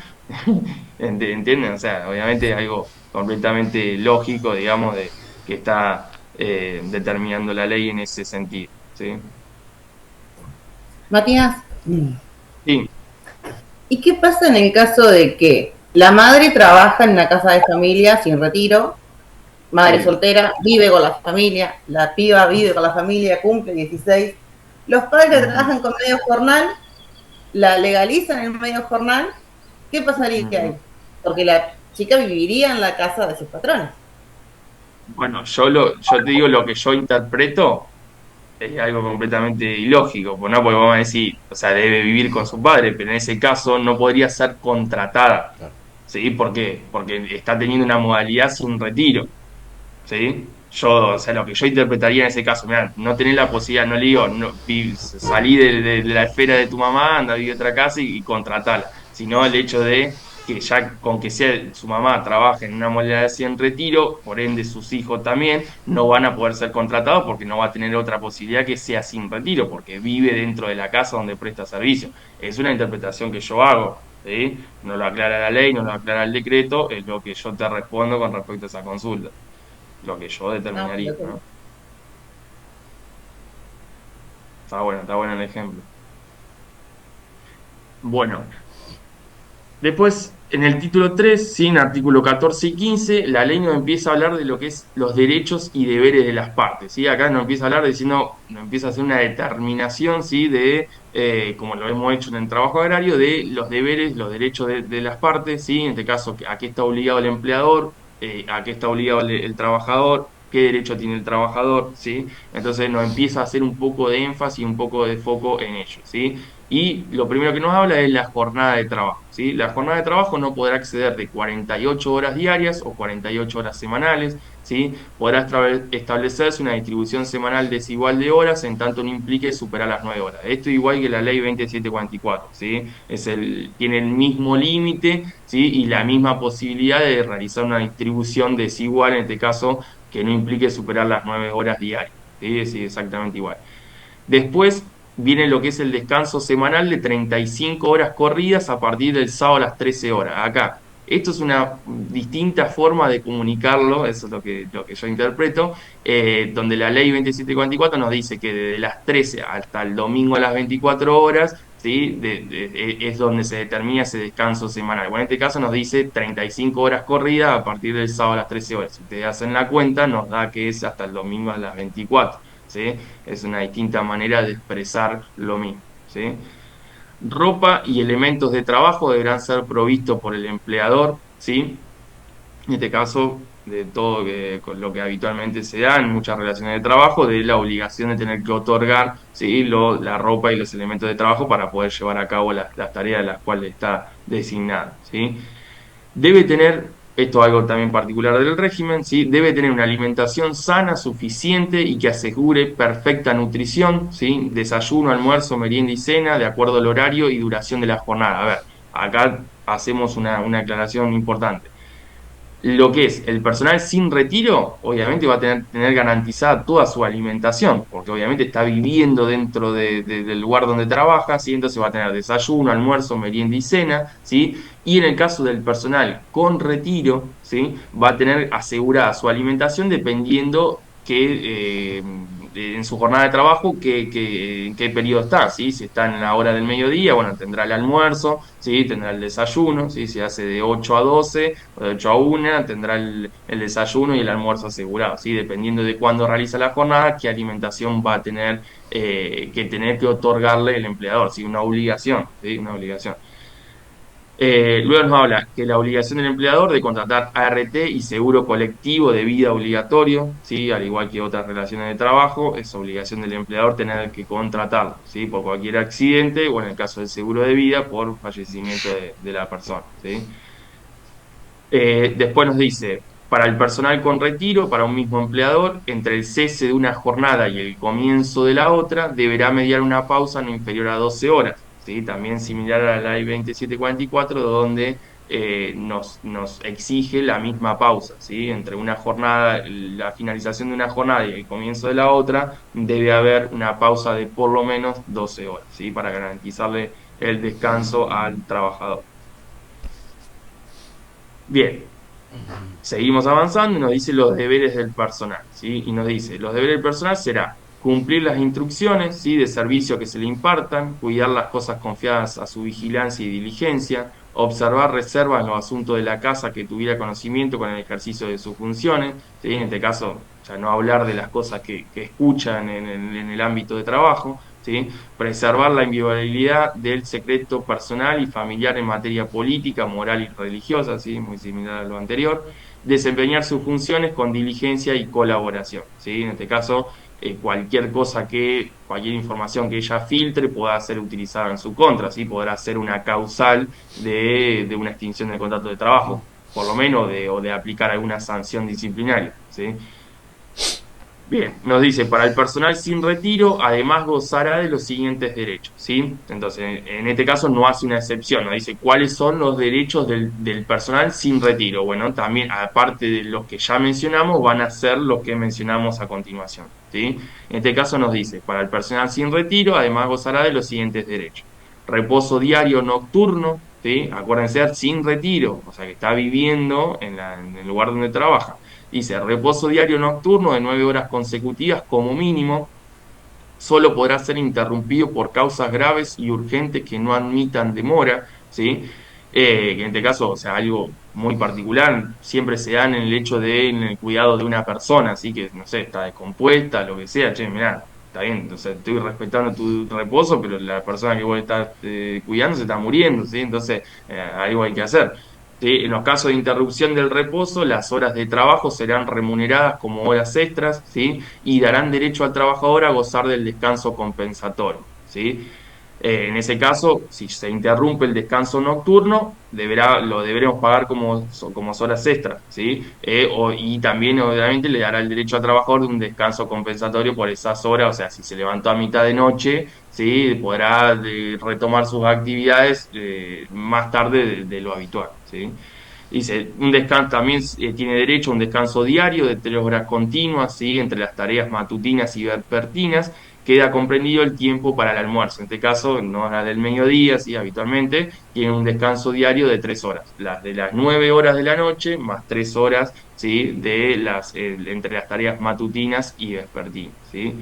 ¿entienden? O sea, obviamente es algo completamente lógico, digamos, de que está determinando la ley en ese sentido, ¿sí? Matías, Sí. ¿y qué pasa en el caso de que la madre trabaja en una casa de familia sin retiro, madre Sí. soltera, vive con la familia, la piba vive con la familia, cumple 16, los padres trabajan con medio jornal, la legalizan en medio jornal, ¿qué pasaría ahí? Porque la chica viviría en la casa de sus patrones. Bueno, yo te digo lo que yo interpreto, es algo completamente ilógico, pues no, porque vamos a decir, o sea, debe vivir con su padre, pero en ese caso no podría ser contratada, ¿sí? ¿Por qué? Porque está teniendo una modalidad sin retiro, ¿sí? Yo, o sea, lo que yo interpretaría en ese caso, mira, no tenés la posibilidad, no le digo, no, salí de la esfera de tu mamá, anda a vivir a otra casa y contratala, sino el hecho de que ya con que sea su mamá trabaje en una modalidad así en retiro, por ende sus hijos también no van a poder ser contratados porque no va a tener otra posibilidad que sea sin retiro, porque vive dentro de la casa donde presta servicio. Es una interpretación que yo hago, ¿sí? No lo aclara la ley, no lo aclara el decreto, es lo que yo te respondo con respecto a esa consulta, lo que yo No, determinaría, ¿no? Está bueno el ejemplo. Bueno, después en el título 3, sí, en artículo 14 y 15, la ley nos empieza a hablar de lo que es los derechos y deberes de las partes, ¿sí? Acá nos empieza a hablar diciendo, nos empieza a hacer una determinación, ¿sí?, de, como lo hemos hecho en el trabajo agrario, de los deberes, los derechos de las partes, ¿sí? En este caso, a qué está obligado el empleador, a qué está obligado el trabajador, qué derecho tiene el trabajador, ¿sí? Entonces nos empieza a hacer un poco de énfasis, un poco de foco en ello, ¿sí? Y lo primero que nos habla es la jornada de trabajo, ¿sí? La jornada de trabajo no podrá exceder de 48 horas diarias o 48 horas semanales, ¿sí? Podrá establecerse una distribución semanal desigual de horas en tanto no implique superar las 9 horas. Esto igual que la ley 2744, ¿sí? Tiene el mismo límite, ¿sí?, y la misma posibilidad de realizar una distribución desigual, en este caso, que no implique superar las 9 horas diarias, ¿sí? Sí, exactamente igual. Después viene lo que es el descanso semanal de 35 horas corridas a partir del sábado a las 13 horas. Acá, esto es una distinta forma de comunicarlo, eso es lo que yo interpreto, donde la ley 2744 nos dice que desde las 13 hasta el domingo a las 24 horas, ¿sí?, es donde se determina ese descanso semanal. Bueno, en este caso nos dice 35 horas corridas a partir del sábado a las 13 horas. Si ustedes hacen la cuenta, nos da que es hasta el domingo a las 24. ¿Sí? Es una distinta manera de expresar lo mismo, ¿sí? Ropa y elementos de trabajo deberán ser provistos por el empleador, ¿sí? En este caso, de todo con lo que habitualmente se da en muchas relaciones de trabajo, de la obligación de tener que otorgar, ¿sí?, la ropa y los elementos de trabajo para poder llevar a cabo las tareas a las cuales está designado, ¿sí? Debe tener, esto es algo también particular del régimen, ¿sí?, debe tener una alimentación sana, suficiente y que asegure perfecta nutrición, ¿sí?, desayuno, almuerzo, merienda y cena, de acuerdo al horario y duración de la jornada. A ver, acá hacemos una aclaración importante. Lo que es el personal sin retiro, obviamente va a tener garantizada toda su alimentación, porque obviamente está viviendo dentro del lugar donde trabaja, ¿sí? Entonces va a tener desayuno, almuerzo, merienda y cena, ¿sí? Y en el caso del personal con retiro, ¿sí?, va a tener asegurada su alimentación dependiendo en su jornada de trabajo en qué periodo está, ¿sí? Si está en la hora del mediodía, bueno, tendrá el almuerzo, ¿sí?, tendrá el desayuno, ¿sí? Si hace de 8 a 12 o de 8 a 1, tendrá el desayuno y el almuerzo asegurado, ¿sí? Dependiendo de cuándo realiza la jornada, qué alimentación va a tener que otorgarle el empleador, ¿sí? Una obligación, ¿sí? Una obligación. Luego nos habla que la obligación del empleador de contratar ART y seguro colectivo de vida obligatorio, ¿sí?, al igual que otras relaciones de trabajo, es obligación del empleador tener que contratarlo, ¿sí?, por cualquier accidente o en el caso del seguro de vida por fallecimiento de la persona, ¿sí? Después nos dice, para el personal con retiro, para un mismo empleador, entre el cese de una jornada y el comienzo de la otra, deberá mediar una pausa no inferior a 12 horas. ¿Sí? También similar a la ley 2744, donde nos exige la misma pausa. ¿Sí? Entre una jornada, la finalización de una jornada y el comienzo de la otra, debe haber una pausa de por lo menos 12 horas, ¿sí? Para garantizarle el descanso al trabajador. Bien, seguimos avanzando y nos dice los deberes del personal, ¿sí? Y nos dice, los deberes del personal será cumplir las instrucciones, ¿sí? De servicio que se le impartan, cuidar las cosas confiadas a su vigilancia y diligencia, observar reservas en los asuntos de la casa que tuviera conocimiento con el ejercicio de sus funciones, ¿sí? En este caso, ya no hablar de las cosas que escuchan en el ámbito de trabajo, ¿sí? Preservar la inviolabilidad del secreto personal y familiar en materia política, moral y religiosa, ¿sí? Muy similar a lo anterior. Desempeñar sus funciones con diligencia y colaboración, ¿sí? En este caso, cualquier información que ella filtre pueda ser utilizada en su contra, ¿sí? Podrá ser una causal de una extinción del contrato de trabajo, por lo menos, o de aplicar alguna sanción disciplinaria, ¿sí? Bien, nos dice, para el personal sin retiro, además gozará de los siguientes derechos, ¿sí? Entonces, en este caso no hace una excepción, nos dice cuáles son los derechos del personal sin retiro. Bueno, también, aparte de los que ya mencionamos, van a ser los que mencionamos a continuación, ¿sí? En este caso nos dice, para el personal sin retiro, además gozará de los siguientes derechos. Reposo diario nocturno, ¿sí? Acuérdense, sin retiro, o sea que está viviendo en el lugar donde trabaja. Dice, reposo diario nocturno de 9 horas consecutivas como mínimo, solo podrá ser interrumpido por causas graves y urgentes que no admitan demora, ¿sí? Que en este caso, o sea, algo muy particular, siempre se da en el hecho en el cuidado de una persona, así que, no sé, está descompuesta, lo que sea, che, mirá, está bien, o sea, estoy respetando tu reposo, pero la persona que vos estás cuidando se está muriendo, ¿sí? Entonces, algo hay que hacer. ¿Sí? En los casos de interrupción del reposo, las horas de trabajo serán remuneradas como horas extras, ¿sí? Y darán derecho al trabajador a gozar del descanso compensatorio, ¿sí? En ese caso, si se interrumpe el descanso nocturno, lo deberemos pagar como horas extras, ¿sí? Y también, obviamente, le dará el derecho al trabajador de un descanso compensatorio por esas horas, o sea, si se levantó a mitad de noche, ¿sí? Podrá retomar sus actividades más tarde de lo habitual, ¿sí? Dice, un descanso también tiene derecho a un descanso diario de 3 horas continuas, ¿sí? Entre las tareas matutinas y vespertinas, queda comprendido el tiempo para el almuerzo. En este caso, no la del mediodía, ¿sí? Habitualmente, tiene un descanso diario de 3 horas. Las de las 9 horas de la noche, más 3 horas, ¿sí? Entre las tareas matutinas y vespertinas, ¿sí?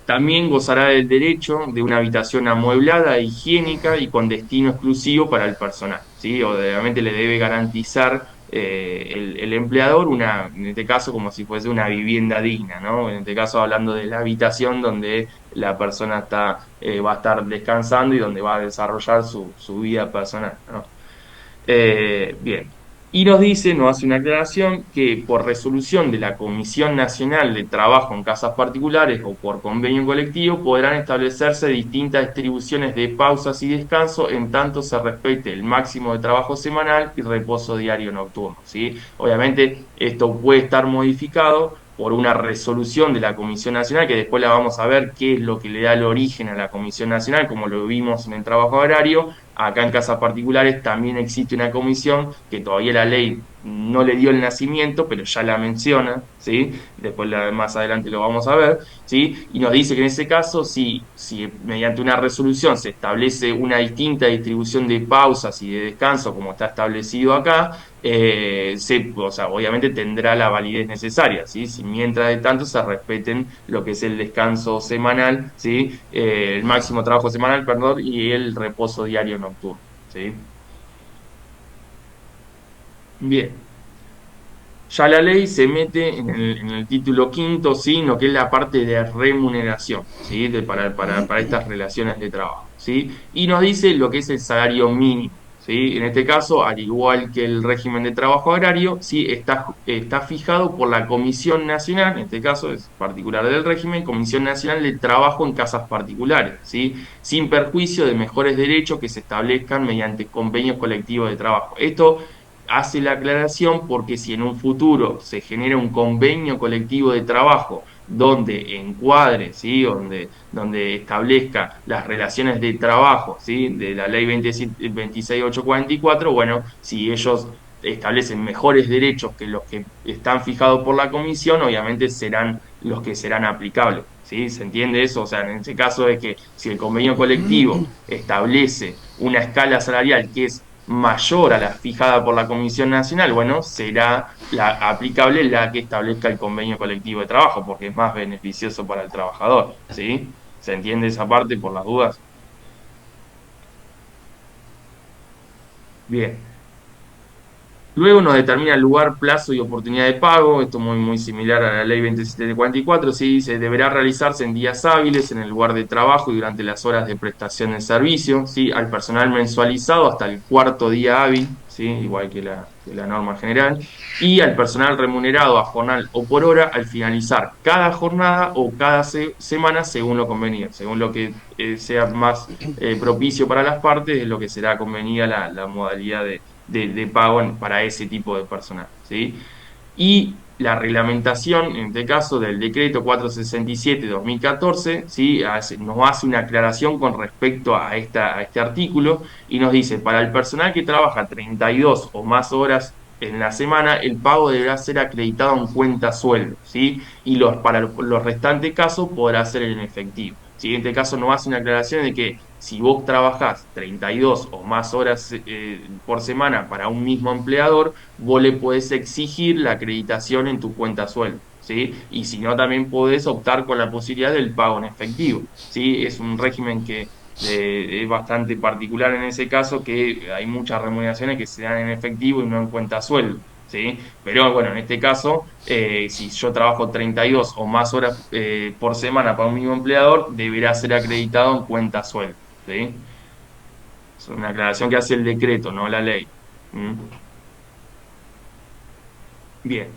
También gozará del derecho de una habitación amueblada, higiénica y con destino exclusivo para el personal, ¿sí? Obviamente le debe garantizar el empleador en este caso como si fuese una vivienda digna, ¿no? En este caso hablando de la habitación donde la persona va a estar descansando y donde va a desarrollar su vida personal, ¿no? Bien. Y nos hace una aclaración que por resolución de la Comisión Nacional de Trabajo en Casas Particulares o por convenio colectivo podrán establecerse distintas distribuciones de pausas y descanso en tanto se respete el máximo de trabajo semanal y reposo diario nocturno, ¿sí? Obviamente esto puede estar modificado por una resolución de la Comisión Nacional, que después la vamos a ver qué es lo que le da el origen a la Comisión Nacional, como lo vimos en el trabajo agrario. Acá en casas particulares también existe una comisión que todavía la ley no le dio el nacimiento, pero ya la menciona, ¿sí? Después más adelante lo vamos a ver, ¿sí? Y nos dice que en ese caso, si mediante una resolución se establece una distinta distribución de pausas y de descanso, como está establecido acá, o sea, obviamente tendrá la validez necesaria, ¿sí? Si mientras de tanto se respeten lo que es el descanso semanal, ¿sí? El máximo trabajo semanal, perdón, y el reposo diario nocturno, ¿sí? Bien. Ya la ley se mete en el título quinto, ¿sí? Lo que es la parte de remuneración, ¿sí? Para estas relaciones de trabajo, ¿sí? Y nos dice lo que es el salario mínimo, ¿sí? En este caso, al igual que el régimen de trabajo agrario, ¿sí? Está fijado por la Comisión Nacional, en este caso es particular del régimen, Comisión Nacional de Trabajo en Casas Particulares, ¿sí? Sin perjuicio de mejores derechos que se establezcan mediante convenios colectivos de trabajo. Esto hace la aclaración porque si en un futuro se genera un convenio colectivo de trabajo donde encuadre, ¿sí? donde establezca las relaciones de trabajo, ¿sí? de la ley 26844, bueno, si ellos establecen mejores derechos que los que están fijados por la comisión, obviamente serán los que serán aplicables. ¿Sí? ¿Se entiende eso? O sea, en este caso es que si el convenio colectivo establece una escala salarial que es mayor a la fijada por la Comisión Nacional, bueno, será aplicable la que establezca el convenio colectivo de trabajo, porque es más beneficioso para el trabajador. ¿Sí? ¿Se entiende esa parte por las dudas? Bien. Luego nos determina el lugar, plazo y oportunidad de pago. Esto es muy similar a la ley 2744. Sí, dice, deberá realizarse en días hábiles, en el lugar de trabajo y durante las horas de prestación de servicio. ¿Sí? Al personal mensualizado hasta el cuarto día hábil, ¿sí? Igual que la norma general. Y al personal remunerado a jornal o por hora al finalizar cada jornada o cada semana según lo convenido. Según lo que sea más propicio para las partes, es lo que será convenida la modalidad de pago para ese tipo de personal, ¿sí? Y la reglamentación, en este caso del decreto 467-2014, ¿sí? Nos hace una aclaración con respecto a este artículo y nos dice, para el personal que trabaja 32 o más horas en la semana, el pago deberá ser acreditado en cuenta sueldo, ¿sí? Y para los restantes casos podrá ser en efectivo. ¿Sí? En este caso nos hace una aclaración de que si vos trabajás 32 o más horas por semana para un mismo empleador, vos le podés exigir la acreditación en tu cuenta sueldo, ¿sí? Y si no, también podés optar con la posibilidad del pago en efectivo, ¿sí? Es un régimen que es bastante particular en ese caso, que hay muchas remuneraciones que se dan en efectivo y no en cuenta sueldo. ¿Sí? Pero bueno, en este caso, si yo trabajo 32 o más horas por semana para un mismo empleador, deberá ser acreditado en cuenta sueldo. ¿Sí? Es una aclaración que hace el decreto, no la ley. ¿Mm? Bien.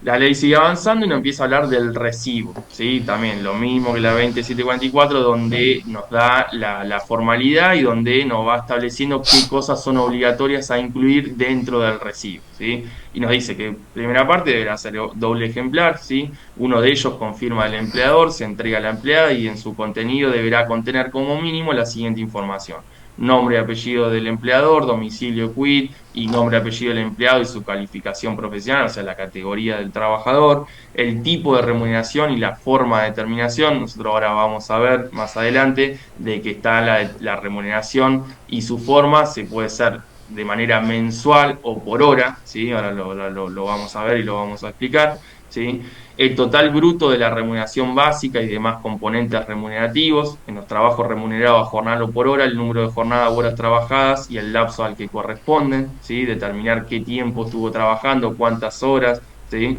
La ley sigue avanzando y nos empieza a hablar del recibo, ¿sí? También lo mismo que la 2744, donde nos da la formalidad y donde nos va estableciendo qué cosas son obligatorias a incluir dentro del recibo, ¿sí? Y nos dice que primera parte deberá ser doble ejemplar, ¿sí? Uno de ellos confirma al empleador, se entrega a la empleada y en su contenido deberá contener como mínimo la siguiente información: nombre y apellido del empleador, domicilio quit y nombre y apellido del empleado y su calificación profesional, o sea, la categoría del trabajador, el tipo de remuneración y la forma de determinación. Nosotros ahora vamos a ver más adelante de que está la remuneración y su forma se puede hacer de manera mensual o por hora, ¿sí? Ahora lo vamos a ver y lo vamos a explicar, ¿sí? El total bruto de la remuneración básica y demás componentes remunerativos, en los trabajos remunerados a jornal o por hora, el número de jornadas o horas trabajadas y el lapso al que corresponden, ¿sí? Determinar qué tiempo estuvo trabajando, cuántas horas, ¿sí?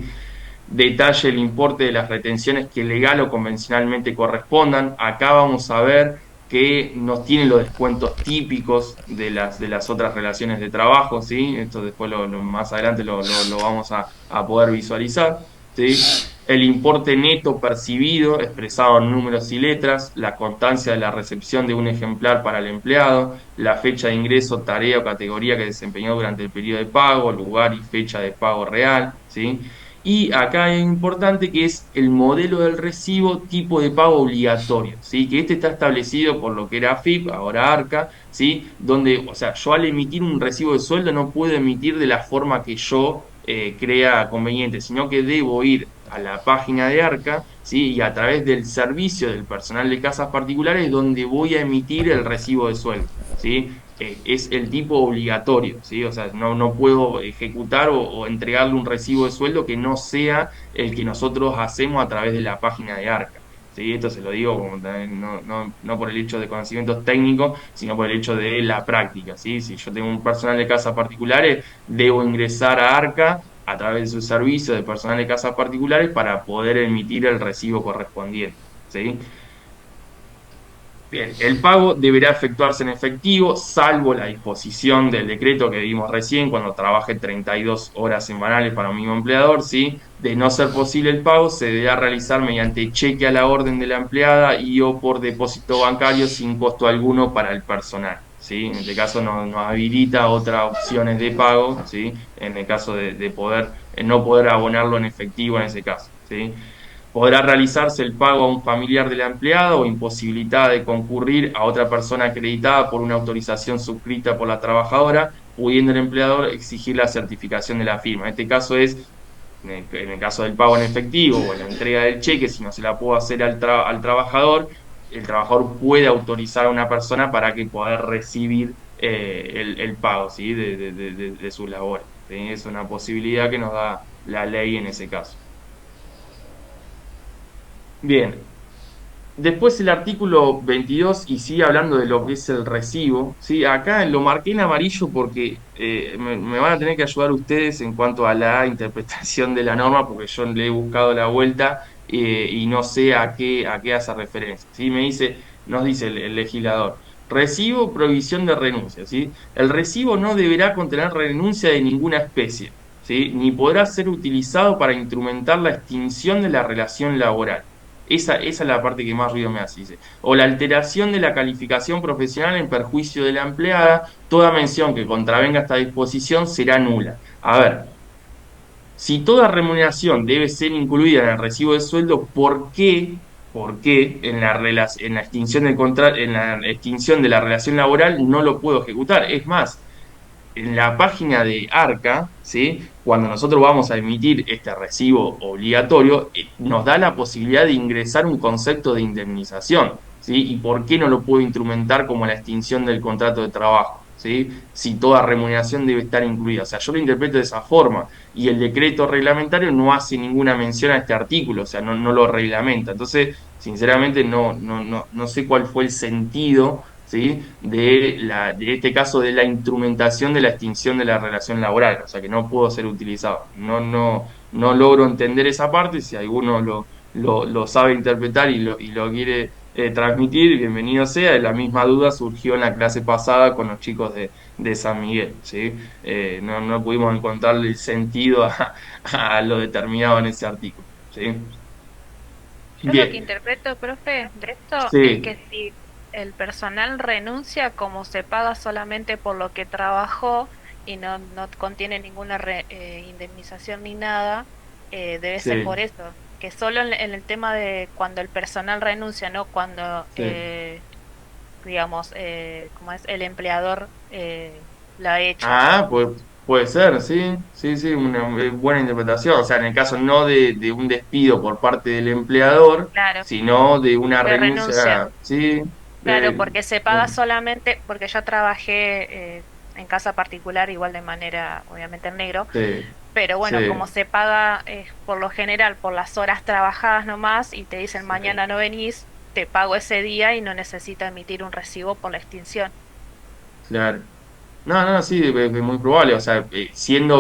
Detalle el importe de las retenciones que legal o convencionalmente correspondan. Acá vamos a ver que nos tienen los descuentos típicos de las otras relaciones de trabajo, ¿sí? Esto después más adelante lo vamos a poder visualizar, ¿sí? El importe neto percibido, expresado en números y letras, la constancia de la recepción de un ejemplar para el empleado, la fecha de ingreso, tarea o categoría que desempeñó durante el periodo de pago, lugar y fecha de pago real, ¿sí? Y acá es importante que es el modelo del recibo tipo de pago obligatorio, ¿sí? Que este está establecido por lo que era AFIP, ahora ARCA, ¿sí? Donde, o sea, yo al emitir un recibo de sueldo no puedo emitir de la forma que yo crea conveniente, sino que debo ir a la página de ARCA, ¿sí? Y a través del servicio del personal de casas particulares donde voy a emitir el recibo de sueldo, ¿sí? Es el tipo obligatorio, ¿sí? O sea, no puedo ejecutar o entregarle un recibo de sueldo que no sea el que nosotros hacemos a través de la página de ARCA. ¿Sí? Esto se lo digo como también, no por el hecho de conocimientos técnicos, sino por el hecho de la práctica, ¿sí? Si yo tengo un personal de casas particulares, debo ingresar a ARCA a través de su servicio de personal de casas particulares para poder emitir el recibo correspondiente, ¿sí? Bien, el pago deberá efectuarse en efectivo, salvo la disposición del decreto que vimos recién, cuando trabaje 32 horas semanales para un mismo empleador, ¿sí? De no ser posible el pago, se deberá realizar mediante cheque a la orden de la empleada y o por depósito bancario sin costo alguno para el personal, ¿sí? En este caso nos habilita otras opciones de pago, ¿sí? En el caso de poder, no poder abonarlo en efectivo en ese caso, ¿sí? Podrá realizarse el pago a un familiar de la empleada o imposibilitada de concurrir a otra persona acreditada por una autorización suscrita por la trabajadora, pudiendo el empleador exigir la certificación de la firma. En este caso es, en el caso del pago en efectivo o la entrega del cheque, si no se la puedo hacer al trabajador, el trabajador puede autorizar a una persona para que pueda recibir el pago, ¿sí? de sus labores, ¿sí? Es una posibilidad que nos da la ley en ese caso. Bien, después el artículo 22 y sigue hablando de lo que es el recibo, ¿sí? Acá lo marqué en amarillo porque me van a tener que ayudar ustedes en cuanto a la interpretación de la norma, porque yo le he buscado la vuelta y no sé a qué hace referencia, ¿sí? Nos dice el legislador, recibo, provisión de renuncia, ¿sí? El recibo no deberá contener renuncia de ninguna especie, ¿sí? Ni podrá ser utilizado para instrumentar la extinción de la relación laboral. Esa es la parte que más ruido me hace, dice. O la alteración de la calificación profesional en perjuicio de la empleada, toda mención que contravenga esta disposición será nula. A ver, si toda remuneración debe ser incluida en el recibo de sueldo, ¿por qué en la extinción en la extinción de la relación laboral no lo puedo ejecutar? Es más, en la página de Arca, ¿sí? Cuando nosotros vamos a emitir este recibo obligatorio, nos da la posibilidad de ingresar un concepto de indemnización, ¿sí? ¿Y por qué no lo puedo instrumentar como la extinción del contrato de trabajo? ¿Sí? Si toda remuneración debe estar incluida. O sea, yo lo interpreto de esa forma y el decreto reglamentario no hace ninguna mención a este artículo, o sea, no lo reglamenta. Entonces, sinceramente, no sé cuál fue el sentido, ¿sí? De este caso de la instrumentación de la extinción de la relación laboral, o sea que no pudo ser utilizado. No logro entender esa parte, si alguno lo sabe interpretar y lo quiere transmitir, bienvenido sea. La misma duda surgió en la clase pasada con los chicos de San Miguel, ¿sí? No pudimos encontrarle el sentido a lo determinado en ese artículo, ¿sí? Yo lo que Bien, interpreto, profe, de esto es sí, que si el personal renuncia, como se paga solamente por lo que trabajó y no contiene ninguna indemnización ni nada, debe ser sí, por eso. Que solo en el tema de cuando el personal renuncia, no cuando, sí. digamos, como es el empleador la echa. Ah, pues puede ser, sí, sí, sí, una buena interpretación. O sea, en el caso no de un despido por parte del empleador, Claro, sino de una de renuncia. renuncia, sí, Claro, de, porque se paga solamente, porque yo trabajé en casa particular, igual de manera, obviamente en negro, sí, pero bueno, sí, como se paga por lo general por las horas trabajadas nomás y te dicen sí, mañana no venís, te pago ese día y no necesito emitir un recibo por la extinción. claro. No, sí, es muy probable. O sea,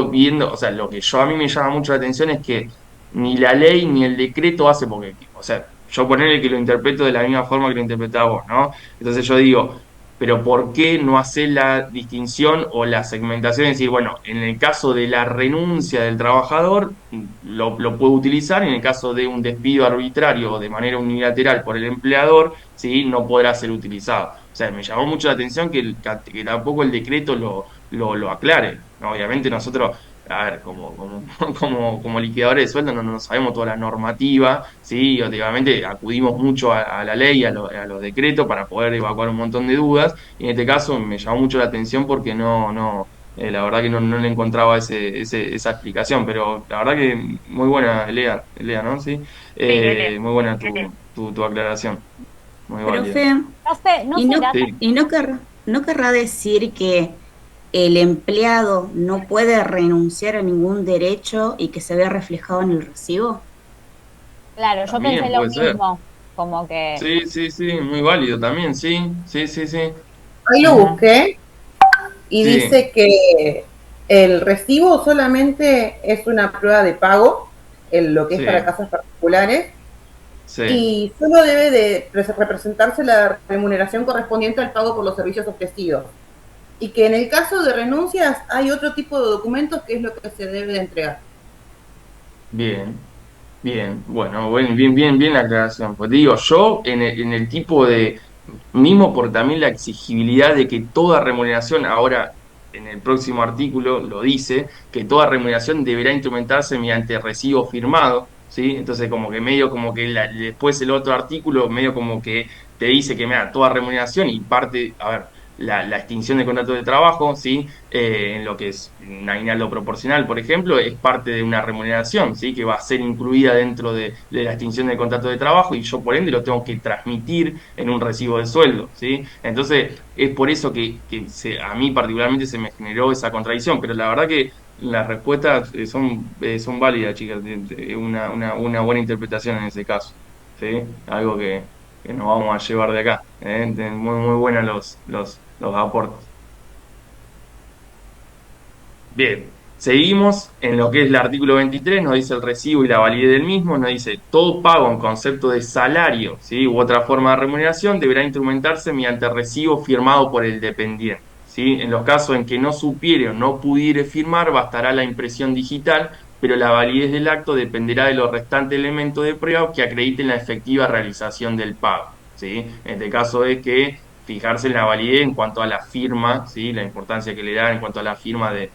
viendo, o sea, lo que a mí me llama mucho la atención es que ni la ley ni el decreto hace, porque, o sea, yo ponerle que lo interpreto de la misma forma que lo interpretaba vos, ¿no? Entonces yo digo, pero ¿por qué no hacer la distinción o la segmentación? Es decir, bueno, en el caso de la renuncia del trabajador, lo puedo utilizar, y en el caso de un despido arbitrario o de manera unilateral por el empleador, ¿sí? No podrá ser utilizado. O sea, me llamó mucho la atención que tampoco el decreto lo aclare, ¿no? Obviamente nosotros, a ver, como liquidadores de sueldo no sabemos toda la normativa, ¿sí? Y obviamente acudimos mucho a la ley, a los decretos para poder evacuar un montón de dudas. Y en este caso me llamó mucho la atención porque la verdad que no le encontraba esa explicación. Pero la verdad que muy buena, Lea, ¿no? Sí. Sí, L. Muy buena tu aclaración, muy válida. Profe, No ¿y no, será Sí. no querrá decir que el empleado no puede renunciar a ningún derecho y que se vea reflejado en el recibo? claro, yo pensé También lo puede ser. mismo, como que, Sí, sí, sí, muy válido también, sí, sí, sí, sí. Ahí lo Ujú. busqué y Sí, dice que el recibo solamente es una prueba de pago, en lo que es para sí, casas particulares, sí. y solo debe de representarse la remuneración correspondiente al pago por los servicios ofrecidos. Y que en el caso de renuncias hay otro tipo de documentos que es lo que se debe de entregar. Bien, bien. Bueno, bien la aclaración. Pues digo, yo en el tipo mismo por también la exigibilidad de que toda remuneración, ahora en el próximo artículo lo dice, que toda remuneración deberá instrumentarse mediante recibo firmado, ¿sí? Entonces como que medio como que después el otro artículo medio como que te dice que mira, toda remuneración y parte, a ver, la extinción de contrato de trabajo, ¿sí? En lo que es un aguinaldo proporcional, por ejemplo, es parte de una remuneración, ¿sí? Que va a ser incluida dentro de la extinción del contrato de trabajo y yo por ende lo tengo que transmitir en un recibo de sueldo, ¿sí? Entonces, es por eso que a mí particularmente se me generó esa contradicción, pero la verdad que las respuestas son válidas, chicas, una buena interpretación en ese caso, ¿sí? Algo que nos vamos a llevar de acá, ¿eh? Muy, muy buenos los aportes. Bien, seguimos en lo que es el artículo 23, nos dice el recibo y la validez del mismo, nos dice todo pago en concepto de salario, ¿sí? U otra forma de remuneración deberá instrumentarse mediante recibo firmado por el dependiente, ¿sí? En los casos en que no supiere o no pudiere firmar, bastará la impresión digital, pero la validez del acto dependerá de los restantes elementos de prueba que acrediten la efectiva realización del pago, ¿sí? En este caso es que fijarse en la validez en cuanto a la firma, ¿sí? La importancia que le da en cuanto a la firma de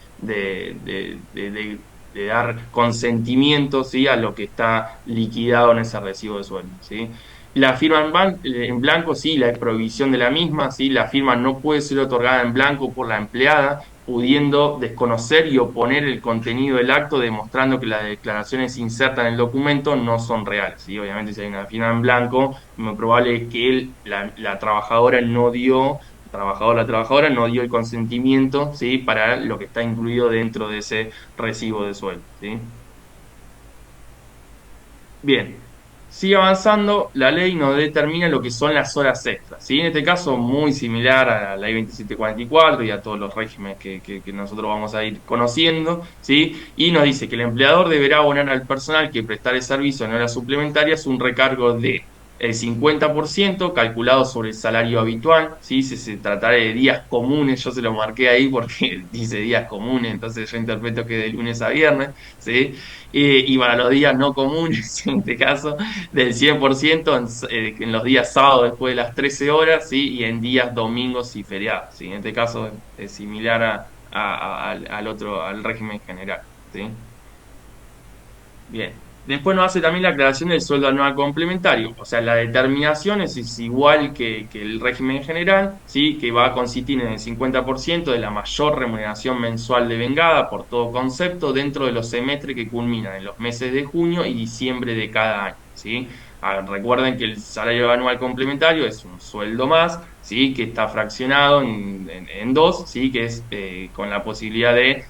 dar consentimiento, ¿sí? A lo que está liquidado en ese recibo de sueldo, ¿sí? La firma en blanco, sí, la provisión de la misma, ¿sí? La firma no puede ser otorgada en blanco por la empleada, pudiendo desconocer y oponer el contenido del acto, demostrando que las declaraciones insertas en el documento no son reales, ¿sí? Obviamente, si hay una firma en blanco, lo probable es que la trabajadora no dio la trabajadora no dio el consentimiento, ¿sí? Para lo que está incluido dentro de ese recibo de sueldo, ¿sí? Bien, sigue avanzando, la ley nos determina lo que son las horas extras, ¿sí? En este caso, muy similar a la ley 2744 y a todos los regímenes que nosotros vamos a ir conociendo, ¿sí? Y nos dice que el empleador deberá abonar al personal que prestare servicio en horas suplementarias un recargo de el 50% calculado sobre el salario habitual, ¿sí? Si se tratara de días comunes, yo se lo marqué ahí porque dice días comunes, entonces yo interpreto que de lunes a viernes, ¿sí? Y para los días no comunes, en este caso, del 100% en los días sábados después de las 13 horas, ¿sí? Y en días domingos y feriados, ¿sí? En este caso es similar al régimen general, ¿sí? Bien. Después nos hace también la aclaración del sueldo anual complementario, o sea, la determinación es igual que el régimen general, ¿sí? Que va a consistir en el 50% de la mayor remuneración mensual devengada por todo concepto dentro de los semestres que culminan en los meses de junio y diciembre de cada año, ¿sí? Recuerden que el salario anual complementario es un sueldo más, ¿sí? Que está fraccionado en dos, ¿sí? Que es con la posibilidad de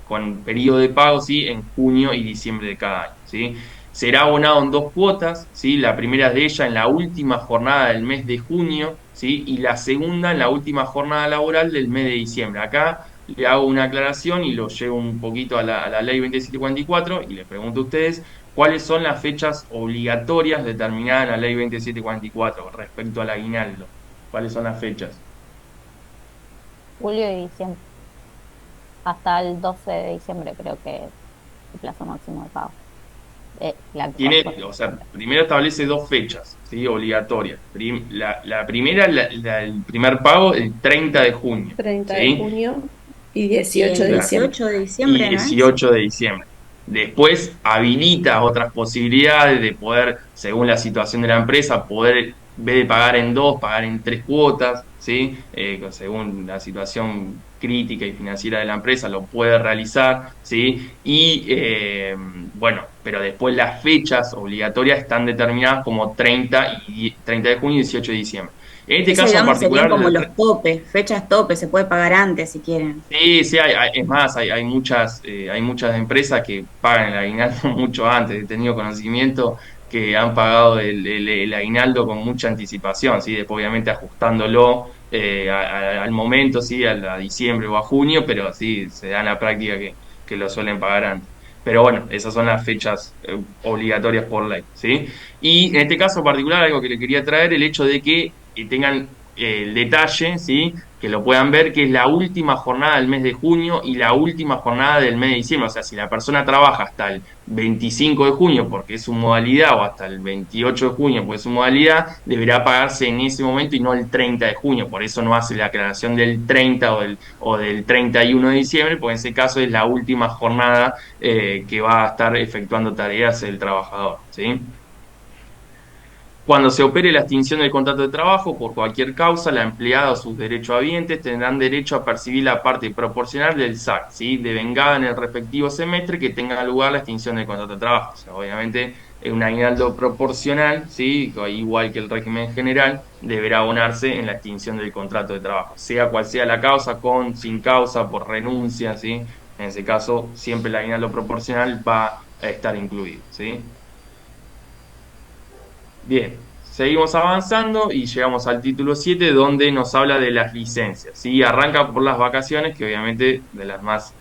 con periodo de pago, ¿sí? En junio y diciembre de cada año, ¿sí? Será abonado en dos cuotas, ¿sí? La primera de ellas en la última jornada del mes de junio, ¿sí? Y la segunda en la última jornada laboral del mes de diciembre. Acá le hago una aclaración y lo llevo un poquito a la ley 2744 y les pregunto a ustedes cuáles son las fechas obligatorias determinadas en la ley 2744 respecto al aguinaldo. ¿Cuáles son las fechas? Julio y diciembre. Hasta el 12 de diciembre creo que es el plazo máximo de pago. Tiene, o sea, primero establece dos fechas, ¿sí? Obligatorias. La primera, el primer pago, el 30 de junio. 30 ¿sí? de junio y Y 18 el de diciembre. 18 de Y diciembre, ¿no es? 18 de diciembre. Después habilita otras posibilidades de poder, según la situación de la empresa, poder, en vez de pagar en dos, pagar en tres cuotas, ¿sí? Según la situación crítica y financiera de la empresa, lo puede realizar, ¿sí? Y bueno, pero después las fechas obligatorias están determinadas como 30 de junio y 18 de diciembre. En este Eso, caso en digamos, serían particular, como los topes, fechas tope, se puede pagar antes si quieren. sí, sí, es más, hay muchas empresas que pagan el aguinaldo mucho antes. He tenido conocimiento que han pagado el aguinaldo con mucha anticipación, ¿sí? Después, obviamente, ajustándolo al momento, ¿sí? A diciembre o a junio, pero sí, se da en la práctica que lo suelen pagar antes. Pero bueno, esas son las fechas obligatorias por ley, ¿sí? Y en este caso particular, algo que le quería traer, el hecho de que tengan el detalle, ¿sí? Que lo puedan ver, que es la última jornada del mes de junio y la última jornada del mes de diciembre. O sea, si la persona trabaja hasta el 25 de junio porque es su modalidad o hasta el 28 de junio porque es su modalidad, deberá pagarse en ese momento y no el 30 de junio. Por eso no hace la aclaración del 30 o del 31 de diciembre, porque en ese caso es la última jornada que va a estar efectuando tareas el trabajador, ¿sí? Cuando se opere la extinción del contrato de trabajo por cualquier causa, la empleada o sus derechohabientes tendrán derecho a percibir la parte proporcional del SAC, ¿sí? Devengada en el respectivo semestre que tenga lugar la extinción del contrato de trabajo. O sea, obviamente es un aguinaldo proporcional, ¿sí? Igual que el régimen general, deberá abonarse en la extinción del contrato de trabajo, sea cual sea la causa, con, sin causa, por renuncia, ¿sí? En ese caso, siempre el aguinaldo proporcional va a estar incluido, ¿sí? Bien, seguimos avanzando y llegamos al título 7 donde nos habla de las licencias, ¿sí? Arranca por las vacaciones, que obviamente de las más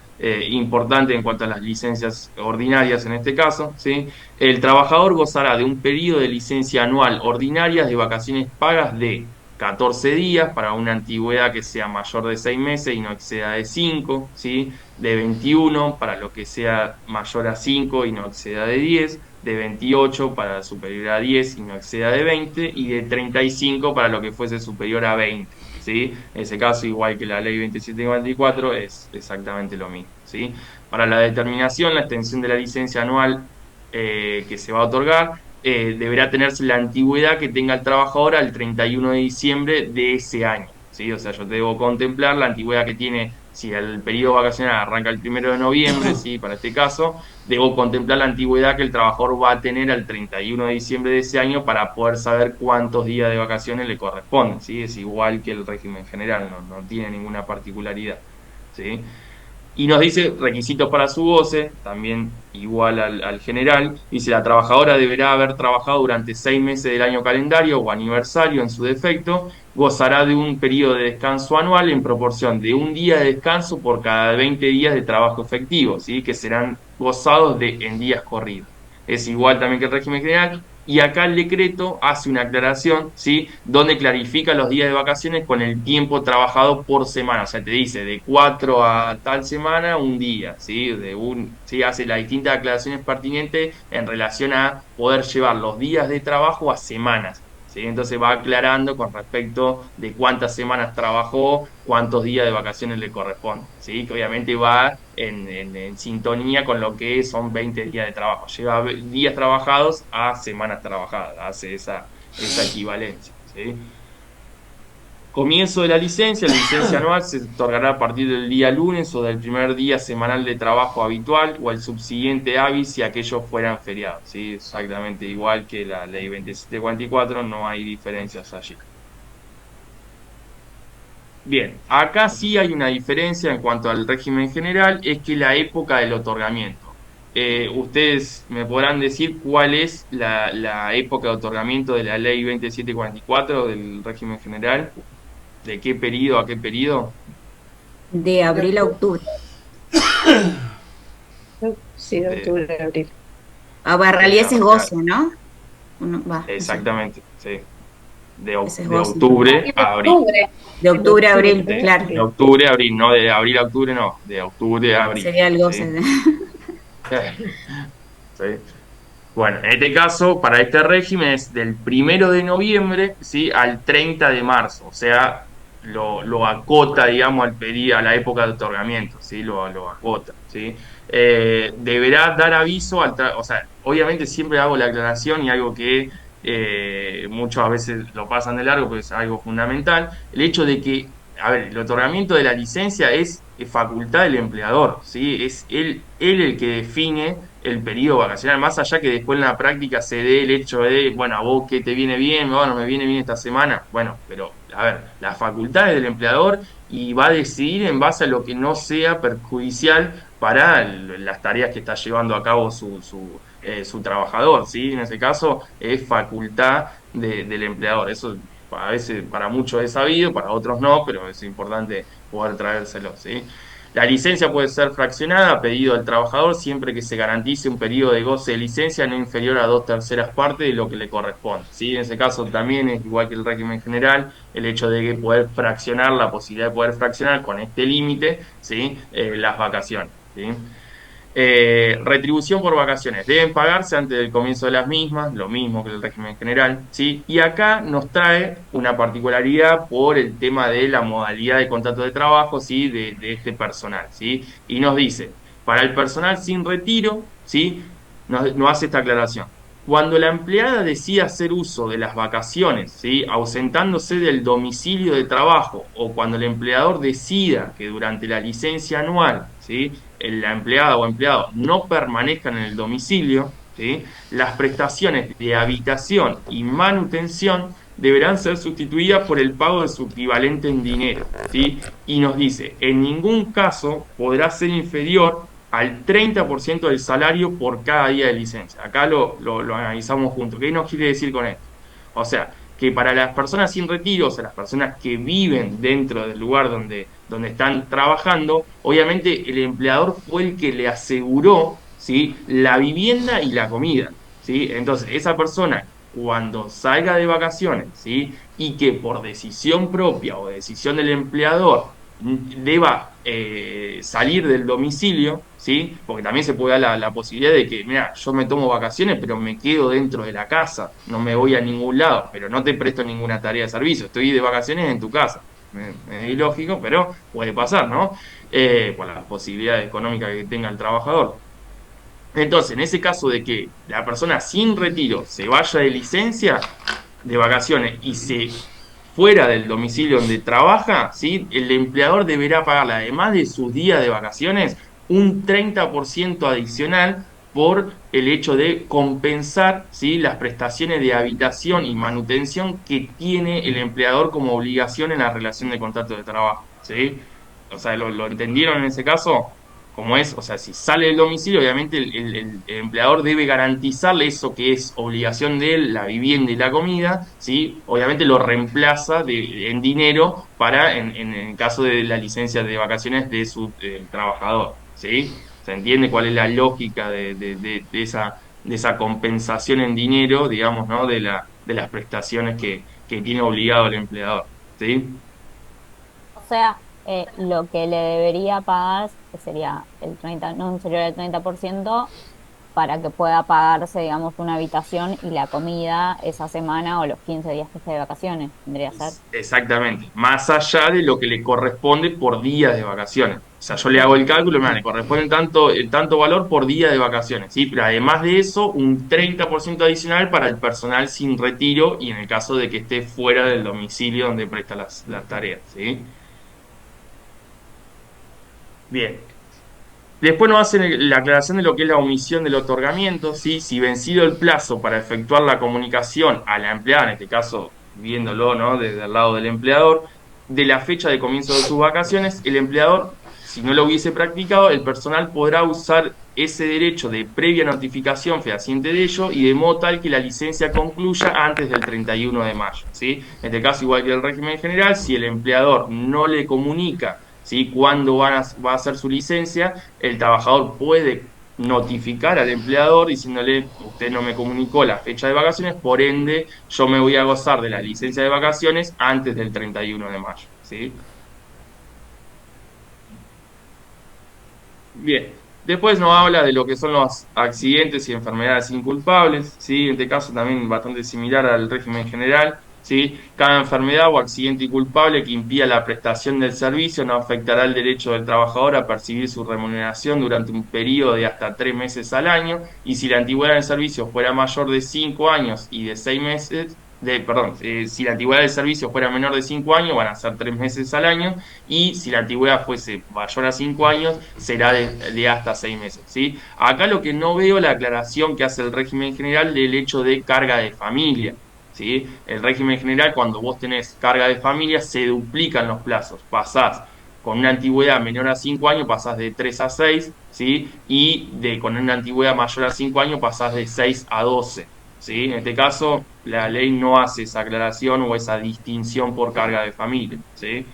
importantes en cuanto a las licencias ordinarias en este caso, ¿sí? El trabajador gozará de un periodo de licencia anual ordinaria de vacaciones pagas de 14 días para una antigüedad que sea mayor de 6 meses y no exceda de 5, ¿sí? De 21 para lo que sea mayor a 5 y no exceda de 10, de 28 para superior a 10 y no exceda de 20, y de 35 para lo que fuese superior a 20, ¿sí? En ese caso, igual que la ley 2744, es exactamente lo mismo, ¿sí? Para la determinación, la extensión de la licencia anual que se va a otorgar, deberá tenerse la antigüedad que tenga el trabajador al 31 de diciembre de ese año, ¿sí? O sea, yo debo contemplar la antigüedad que tiene, si el periodo vacacional arranca el 1 de noviembre, ¿sí? Para este caso, debo contemplar la antigüedad que el trabajador va a tener al 31 de diciembre de ese año para poder saber cuántos días de vacaciones le corresponden, ¿sí? Es igual que el régimen general, no tiene ninguna particularidad, ¿sí? Y nos dice requisitos para su goce, también igual al general. Dice, la trabajadora deberá haber trabajado durante 6 meses del año calendario o aniversario en su defecto, gozará de un periodo de descanso anual en proporción de un día de descanso por cada 20 días de trabajo efectivo, ¿sí? Que serán gozados en días corridos. Es igual también que el régimen general. Y acá el decreto hace una aclaración, ¿sí? Donde clarifica los días de vacaciones con el tiempo trabajado por semana. O sea, te dice de 4 a tal semana, un día, ¿sí? ¿Sí? Hace las distintas aclaraciones pertinentes en relación a poder llevar los días de trabajo a semanas, ¿sí? Entonces va aclarando con respecto de cuántas semanas trabajó, cuántos días de vacaciones le corresponden, ¿sí? Que obviamente va en sintonía con lo que son 20 días de trabajo. Lleva días trabajados a semanas trabajadas, hace esa equivalencia, ¿sí? Comienzo de la licencia anual se otorgará a partir del día lunes o del primer día semanal de trabajo habitual o el subsiguiente hábil si aquellos fueran feriados, ¿sí? Exactamente igual que la ley 2744, no hay diferencias allí. Bien, acá sí hay una diferencia en cuanto al régimen general, es que la época del otorgamiento. Ustedes me podrán decir cuál es la época de otorgamiento de la ley 2744 del régimen general, de qué periodo a qué periodo. De abril a octubre. Sí, de octubre a abril. Ah, en realidad ese es goce, ¿no? Exactamente, sí. De Ese es de goce. octubre a abril. De octubre a abril, De claro. octubre a abril, no de abril a octubre, no, de octubre a abril. Sería el goce. ¿Sí? Bueno, en este caso, para este régimen es del 1 de noviembre, ¿sí? Al 30 de marzo, o sea, lo acota, digamos, a la época de otorgamiento, ¿sí? Lo acota, ¿sí? Deberá dar aviso, o sea, obviamente siempre hago la aclaración y algo que muchas veces lo pasan de largo, pero es algo fundamental, el hecho de que, a ver, el otorgamiento de la licencia es facultad del empleador, ¿sí? Es él el que define el periodo vacacional, más allá que después en la práctica se dé el hecho de, bueno, a vos que te viene bien, bueno, me viene bien esta semana, bueno, pero a ver, la facultad es del empleador y va a decidir en base a lo que no sea perjudicial para las tareas que está llevando a cabo su trabajador, ¿sí? En ese caso es facultad del empleador, eso a veces para muchos es sabido, para otros no, pero es importante poder traérselo, ¿sí? La licencia puede ser fraccionada a pedido del trabajador siempre que se garantice un periodo de goce de licencia no inferior a 2/3 partes de lo que le corresponde, ¿sí? En ese caso también es igual que el régimen general, el hecho de que poder fraccionar, la posibilidad de poder fraccionar con este límite, ¿sí? Las vacaciones, ¿sí? Retribución por vacaciones. Deben pagarse antes del comienzo de las mismas, lo mismo que el régimen general, ¿sí? Y acá nos trae una particularidad por el tema de la modalidad de contrato de trabajo, ¿sí? De este personal, ¿sí? Y nos dice, para el personal sin retiro, ¿sí? Nos hace esta aclaración. Cuando la empleada decida hacer uso de las vacaciones, ¿sí? Ausentándose del domicilio de trabajo, o cuando el empleador decida que durante la licencia anual, ¿sí? La empleada o empleado no permanezcan en el domicilio, ¿sí? Las prestaciones de habitación y manutención deberán ser sustituidas por el pago de su equivalente en dinero, ¿sí? Y nos dice, en ningún caso podrá ser inferior al 30% del salario por cada día de licencia. Acá lo analizamos juntos. ¿Qué nos quiere decir con esto? O sea, que para las personas sin retiro, o sea, las personas que viven dentro del lugar donde están trabajando, obviamente el empleador fue el que le aseguró, ¿sí? La vivienda y la comida, ¿sí? Entonces, esa persona, cuando salga de vacaciones, ¿sí? Y que por decisión propia o decisión del empleador deba salir del domicilio, ¿sí? Porque también se puede dar la posibilidad de que, mira, yo me tomo vacaciones, pero me quedo dentro de la casa, no me voy a ningún lado, pero no te presto ninguna tarea de servicio, estoy de vacaciones en tu casa. Es ilógico, pero puede pasar, ¿no? Por las posibilidades económicas que tenga el trabajador. Entonces, en ese caso de que la persona sin retiro se vaya de licencia, de vacaciones y se fuera del domicilio donde trabaja, ¿sí? El empleador deberá pagarle, además de sus días de vacaciones, un 30% adicional por el hecho de compensar, ¿sí? Las prestaciones de habitación y manutención que tiene el empleador como obligación en la relación de contrato de trabajo, ¿sí? O sea, ¿lo entendieron en ese caso? Como es, o sea, si sale del domicilio, obviamente el empleador debe garantizarle eso que es obligación de él, la vivienda y la comida, ¿sí? Obviamente lo reemplaza en dinero para, en el caso de la licencia de vacaciones de su trabajador, ¿sí? ¿Se entiende cuál es la lógica de esa compensación en dinero, digamos, ¿no? De las prestaciones que tiene obligado el empleador, ¿sí? O sea, lo que le debería pagar que sería el 30, no inferior al 30% para que pueda pagarse, digamos, una habitación y la comida esa semana o los 15 días que esté de vacaciones, tendría que ser. Exactamente, más allá de lo que le corresponde por días de vacaciones. O sea, yo le hago el cálculo, mira, le corresponde tanto valor por día de vacaciones, ¿sí? Pero además de eso, un 30% adicional para el personal sin retiro y en el caso de que esté fuera del domicilio donde presta las tareas, ¿sí? Bien. Después nos hacen la aclaración de lo que es la omisión del otorgamiento, ¿sí? Si vencido el plazo para efectuar la comunicación a la empleada, en este caso viéndolo, ¿no? Desde el lado del empleador, de la fecha de comienzo de sus vacaciones, el empleador, si no lo hubiese practicado, el personal podrá usar ese derecho de previa notificación fehaciente de ello y de modo tal que la licencia concluya antes del 31 de mayo, ¿sí? En este caso, igual que el régimen general, si el empleador no le comunica, ¿sí? Cuándo va a hacer su licencia, el trabajador puede notificar al empleador diciéndole, usted no me comunicó la fecha de vacaciones, por ende yo me voy a gozar de la licencia de vacaciones antes del 31 de mayo, ¿sí? Bien, después nos habla de lo que son los accidentes y enfermedades inculpables, ¿sí? En este caso también bastante similar al régimen general, ¿sí? Cada enfermedad o accidente inculpable que impida la prestación del servicio no afectará el derecho del trabajador a percibir su remuneración durante un periodo de hasta 3 meses al año, y si la antigüedad del servicio fuera mayor de 5 años y de 6 meses, si la antigüedad del servicio fuera menor de 5 años, van a ser 3 meses al año, y si la antigüedad fuese mayor a 5 años, será de hasta 6 meses, ¿sí? Acá lo que no veo la aclaración que hace el régimen general del hecho de carga de familia, ¿sí? El régimen general, cuando vos tenés carga de familia, se duplican los plazos, pasás con una antigüedad menor a 5 años, pasás de 3 a 6, ¿sí? Y con una antigüedad mayor a 5 años, pasás de 6 a 12. ¿Sí? En este caso, la ley no hace esa aclaración o esa distinción por carga de familia, ¿sí?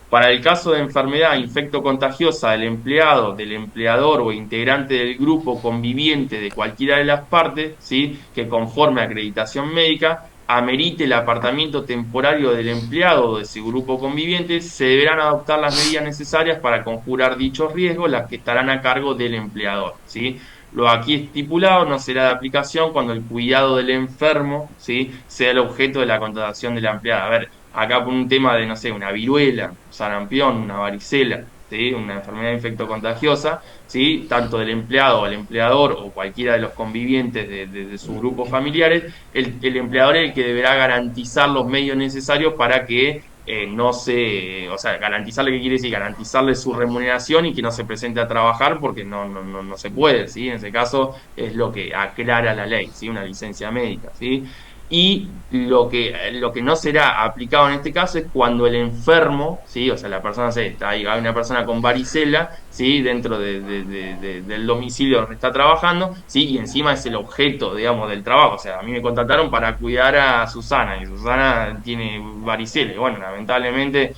Para el caso de enfermedad infectocontagiosa del empleado, del empleador o integrante del grupo conviviente de cualquiera de las partes, ¿sí? Que conforme a acreditación médica amerite el apartamiento temporario del empleado o de su grupo conviviente, se deberán adoptar las medidas necesarias para conjurar dichos riesgos, las que estarán a cargo del empleador, ¿sí? Lo aquí estipulado no será de aplicación cuando el cuidado del enfermo, ¿sí? Sea el objeto de la contratación de la empleada. A ver, acá por un tema de, no sé, una viruela, sarampión, una varicela, ¿sí? Una enfermedad infectocontagiosa, ¿sí? Tanto del empleado o el empleador o cualquiera de los convivientes de sus grupos familiares, el empleador es el que deberá garantizar los medios necesarios para que no se, o sea, garantizarle, ¿qué quiere decir? Garantizarle su remuneración y que no se presente a trabajar porque no se puede, ¿sí? En ese caso es lo que aclara la ley, ¿sí? Una licencia médica, ¿sí? Y lo que no será aplicado en este caso es cuando el enfermo, ¿sí? O sea, la persona, está ahí, hay una persona con varicela, ¿sí? Dentro del domicilio donde está trabajando, ¿sí? Y encima es el objeto, digamos, del trabajo. O sea, a mí me contrataron para cuidar a Susana y Susana tiene varicela. Y bueno, lamentablemente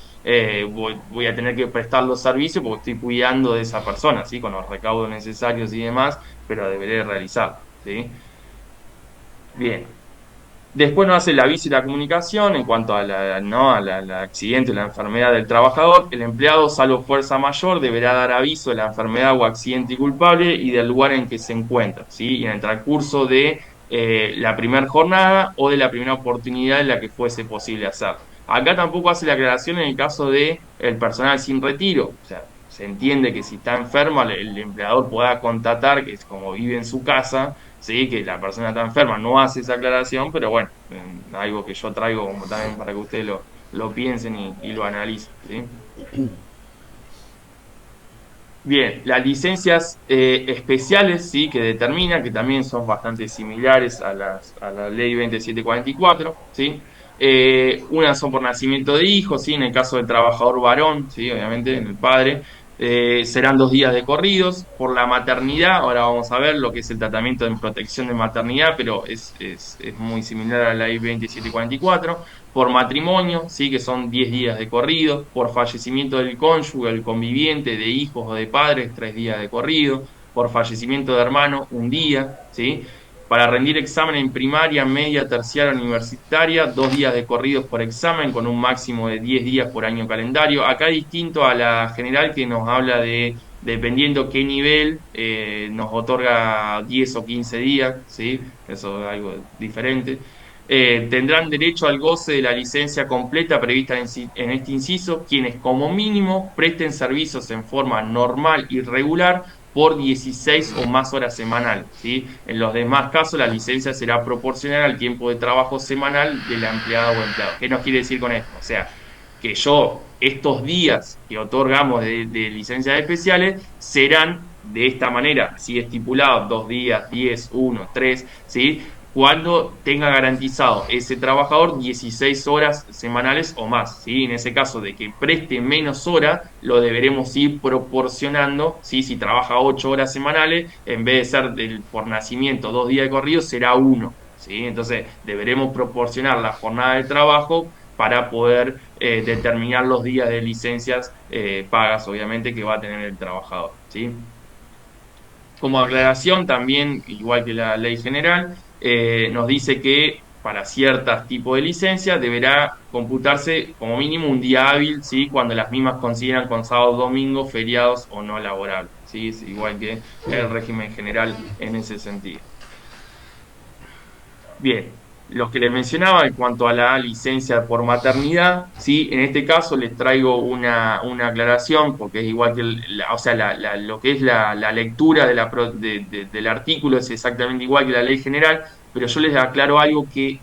voy a tener que prestar los servicios porque estoy cuidando de esa persona, ¿sí? Con los recaudos necesarios y demás, pero deberé realizarlo, ¿sí? Bien. Después nos hace el aviso y la comunicación en cuanto a ¿no? al accidente o la enfermedad del trabajador. El empleado, salvo fuerza mayor, deberá dar aviso de la enfermedad o accidente culpable y del lugar en que se encuentra, ¿sí? Y en el transcurso de la primera jornada o de la primera oportunidad en la que fuese posible hacerlo. Acá tampoco hace la aclaración en el caso de el personal sin retiro. O sea, se entiende que si está enfermo, el empleador pueda constatar que es como vive en su casa, sí, que la persona está enferma, no hace esa aclaración, pero bueno, algo que yo traigo como también para que ustedes lo piensen y lo analicen, ¿sí? Bien, las licencias especiales, sí, que determina, que también son bastante similares a la ley 2744, ¿sí? Unas son por nacimiento de hijos, ¿sí? En el caso del trabajador varón, ¿sí? Obviamente, en el padre, serán 2 días de corridos. Por la maternidad, ahora vamos a ver lo que es el tratamiento en protección de maternidad, pero es muy similar a la ley 2744. Por matrimonio, sí, que son 10 días de corrido. Por fallecimiento del cónyuge, el conviviente, de hijos o de padres, 3 días de corrido. Por fallecimiento de hermano, 1 día, ¿sí? Para rendir examen en primaria, media, terciaria, universitaria, 2 días de corridos por examen, con un máximo de 10 días por año calendario. Acá es distinto a la general que nos habla de, dependiendo qué nivel, nos otorga 10 o 15 días, ¿sí? Eso es algo diferente. Tendrán derecho al goce de la licencia completa prevista en este inciso quienes como mínimo presten servicios en forma normal y regular por 16 o más horas semanales, ¿sí? En los demás casos la licencia será proporcional al tiempo de trabajo semanal de la empleada o empleado. ¿Qué nos quiere decir con esto? O sea, que yo estos días que otorgamos de licencias especiales serán de esta manera, si estipulado 2 días, 10, 1, 3, ¿sí? Cuando tenga garantizado ese trabajador 16 horas semanales o más, ¿sí? En ese caso de que preste menos horas, lo deberemos ir proporcionando, ¿sí? Si trabaja 8 horas semanales, en vez de ser por nacimiento 2 días de corrido, será 1, ¿sí? Entonces, deberemos proporcionar la jornada de trabajo para poder determinar los días de licencias pagas, obviamente, que va a tener el trabajador, ¿sí? Como aclaración, también, igual que la ley general, nos dice que para ciertos tipos de licencias deberá computarse como mínimo un día hábil, ¿sí? Cuando las mismas consideran con sábado, domingo, feriados o no laborables, ¿sí? Es igual que el régimen general en ese sentido. Bien, los que les mencionaba en cuanto a la licencia por maternidad, ¿sí? En este caso les traigo una aclaración, porque es igual que, o sea, lo que es la lectura del artículo es exactamente igual que la ley general, pero yo les aclaro algo que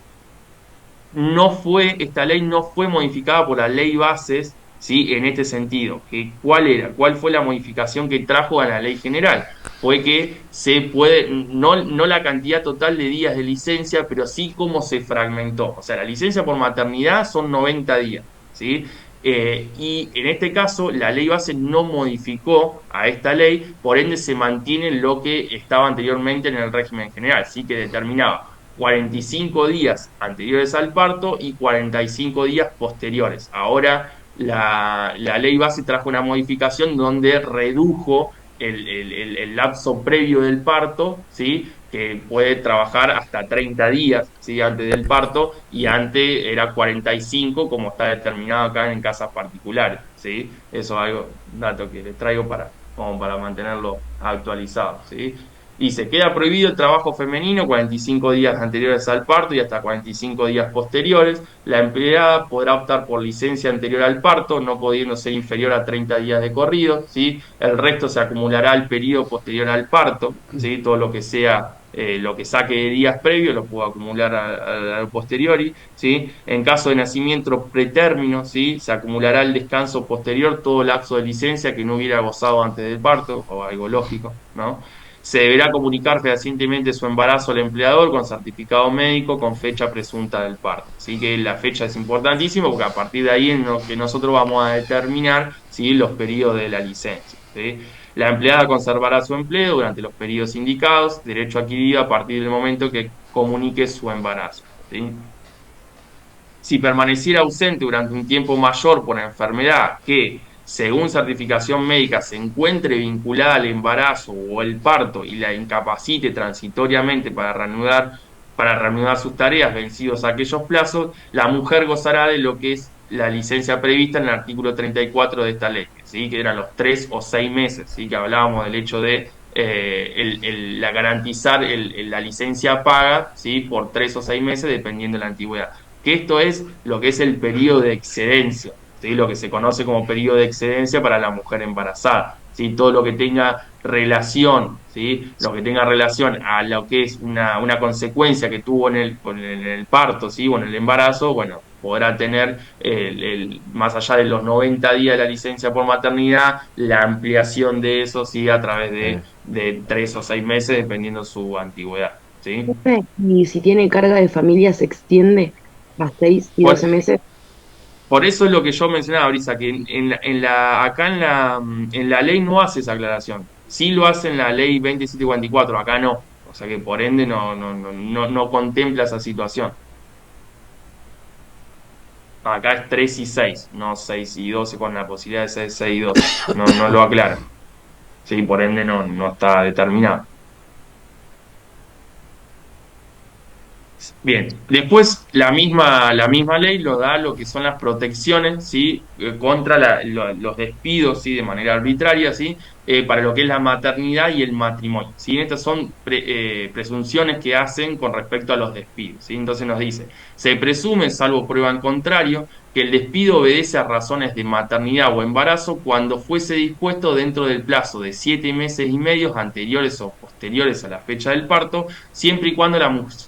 esta ley no fue modificada por la ley bases, ¿sí? En este sentido, ¿cuál fue la modificación que trajo a la ley general? Fue que se puede, no la cantidad total de días de licencia, pero sí cómo se fragmentó. O sea, la licencia por maternidad son 90 días, ¿sí? Y en este caso, la ley base no modificó a esta ley, por ende se mantiene lo que estaba anteriormente en el régimen general, sí, que determinaba 45 días anteriores al parto y 45 días posteriores. Ahora la ley base trajo una modificación donde redujo el lapso previo del parto, ¿sí? Que puede trabajar hasta 30 días, ¿sí? Antes del parto, y antes era 45, como está determinado acá en casas particulares, ¿sí? Eso es algo, un dato que les traigo como para mantenerlo actualizado, ¿sí? Dice, queda prohibido el trabajo femenino 45 días anteriores al parto y hasta 45 días posteriores. La empleada podrá optar por licencia anterior al parto, no pudiendo ser inferior a 30 días de corrido, ¿sí? El resto se acumulará al periodo posterior al parto, ¿sí? Todo lo que sea, lo que saque de días previos lo puedo acumular al posteriori, ¿sí? En caso de nacimiento pretérmino, ¿sí? Se acumulará el descanso posterior, todo lapso de licencia que no hubiera gozado antes del parto, o algo lógico, ¿no? Se deberá comunicar fehacientemente su embarazo al empleador con certificado médico con fecha presunta del parto. Así que la fecha es importantísima porque a partir de ahí es lo que nosotros vamos a determinar, ¿sí? Los periodos de la licencia, ¿sí? La empleada conservará su empleo durante los periodos indicados, derecho adquirido a partir del momento que comunique su embarazo, ¿sí? Si permaneciera ausente durante un tiempo mayor por enfermedad que, según certificación médica, se encuentre vinculada al embarazo o el parto y la incapacite transitoriamente para reanudar sus tareas vencidos aquellos plazos, la mujer gozará de lo que es la licencia prevista en el artículo 34 de esta ley, ¿sí? Que eran los 3 o 6 meses, ¿sí? Que hablábamos del hecho de garantizar la licencia paga, ¿sí? Por 3 o 6 meses dependiendo de la antigüedad, que esto es lo que es el periodo de excedencia, ¿sí? Lo que se conoce como periodo de excedencia para la mujer embarazada, ¿sí? Todo lo que tenga relación, ¿sí? Lo que tenga relación a lo que es una consecuencia que tuvo en el parto, ¿sí? O en el embarazo, bueno, podrá tener, más allá de los 90 días de la licencia por maternidad, la ampliación de eso, ¿sí? A través de 3 o 6 meses, dependiendo su antigüedad, ¿sí? Y si tiene carga de familia se extiende a 6 y Por, 12 meses. Por eso es lo que yo mencionaba, Brisa, que acá en la ley no hace esa aclaración. Sí lo hace en la ley 2744, acá no. O sea que por ende no contempla esa situación. Acá es 3 y 6, no 6 y 12 con la posibilidad de ser 6 y 12. No lo aclara. Sí, por ende no está determinado. Bien, después la misma ley lo da lo que son las protecciones, ¿sí? Contra los despidos, ¿sí? De manera arbitraria, ¿sí? Para lo que es la maternidad y el matrimonio, ¿sí? Estas son presunciones que hacen con respecto a los despidos, ¿sí? Entonces nos dice, se presume, salvo prueba en contrario, que el despido obedece a razones de maternidad o embarazo cuando fuese dispuesto dentro del plazo de 7 meses y medio anteriores o posteriores a la fecha del parto, siempre y cuando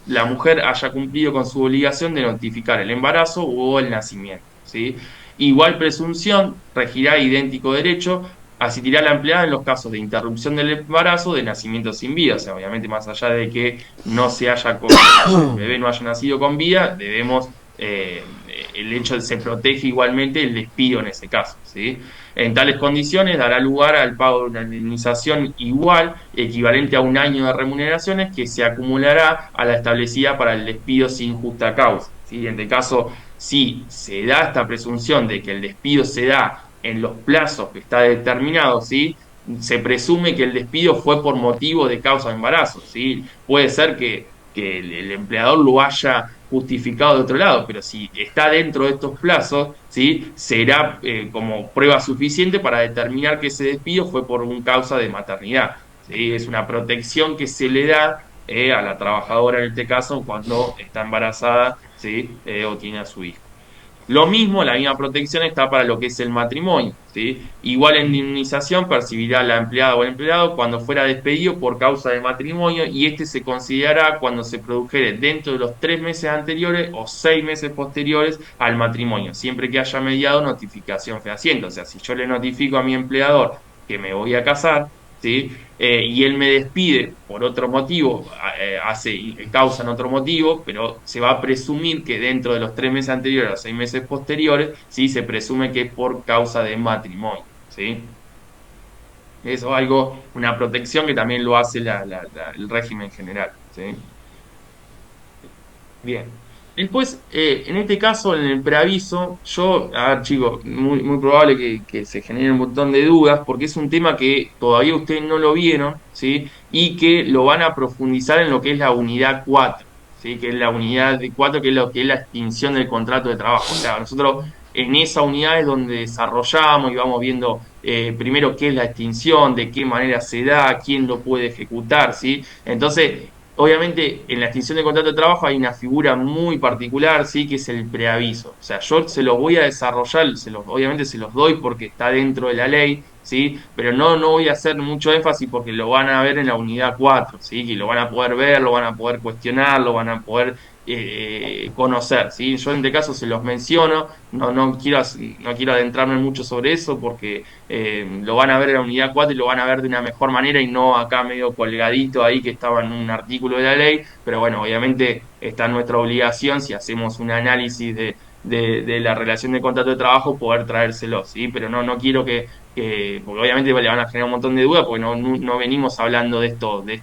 la mujer haya cumplido con su obligación de notificar el embarazo o el nacimiento, ¿sí? Igual presunción regirá idéntico derecho, asistirá la empleada en los casos de interrupción del embarazo, de nacimiento sin vida. O sea, obviamente más allá de que no se haya el bebé no haya nacido con vida, debemos el hecho de se protege igualmente el despido en ese caso, ¿sí? En tales condiciones dará lugar al pago de una indemnización igual, equivalente a un año de remuneraciones, que se acumulará a la establecida para el despido sin justa causa, ¿sí? En este caso, si se da esta presunción de que el despido se da en los plazos que está determinado, ¿sí? Se presume que el despido fue por motivo de causa de embarazo, ¿sí? Puede ser que el empleador lo haya justificado de otro lado, pero si está dentro de estos plazos, ¿sí? Será como prueba suficiente para determinar que ese despido fue por un causa de maternidad, ¿sí? Es una protección que se le da a la trabajadora en este caso cuando está embarazada, ¿sí? O tiene a su hijo. Lo mismo, la misma protección está para lo que es el matrimonio, ¿sí? Igual indemnización percibirá la empleada o el empleado cuando fuera despedido por causa de matrimonio, y este se considerará cuando se produjere dentro de los 3 meses anteriores o 6 meses posteriores al matrimonio, siempre que haya mediado notificación fehaciente. O sea, si yo le notifico a mi empleador que me voy a casar, ¿sí? Y él me despide por otro motivo, causan otro motivo, pero se va a presumir que dentro de los 3 meses anteriores a los 6 meses posteriores, ¿sí? Se presume que es por causa de matrimonio, ¿sí? Eso es algo, una protección que también lo hace el régimen general, ¿sí? Bien. Después, en este caso, en el preaviso, a ver chicos, muy probable que se genere un montón de dudas, porque es un tema que todavía ustedes no lo vieron, ¿sí? Y que lo van a profundizar en lo que es la unidad 4, ¿sí? Que es la unidad de 4, que es lo que es la extinción del contrato de trabajo. O sea, nosotros en esa unidad es donde desarrollamos y vamos viendo primero qué es la extinción, de qué manera se da, quién lo puede ejecutar, ¿sí? Entonces, obviamente, en la extinción de contrato de trabajo hay una figura muy particular, sí, que es el preaviso. O sea, yo se los voy a desarrollar, obviamente se los doy porque está dentro de la ley, sí, pero no voy a hacer mucho énfasis porque lo van a ver en la unidad 4, sí, que lo van a poder ver, lo van a poder cuestionar, lo van a poder conocer, sí. Yo en este caso se los menciono, no quiero adentrarme mucho sobre eso porque lo van a ver en la unidad 4 y lo van a ver de una mejor manera y no acá medio colgadito ahí que estaba en un artículo de la ley, pero bueno, obviamente está en nuestra obligación si hacemos un análisis de la relación de contrato de trabajo poder traérselo, ¿sí? Pero no quiero porque obviamente le van a generar un montón de dudas porque no venimos hablando de esto, de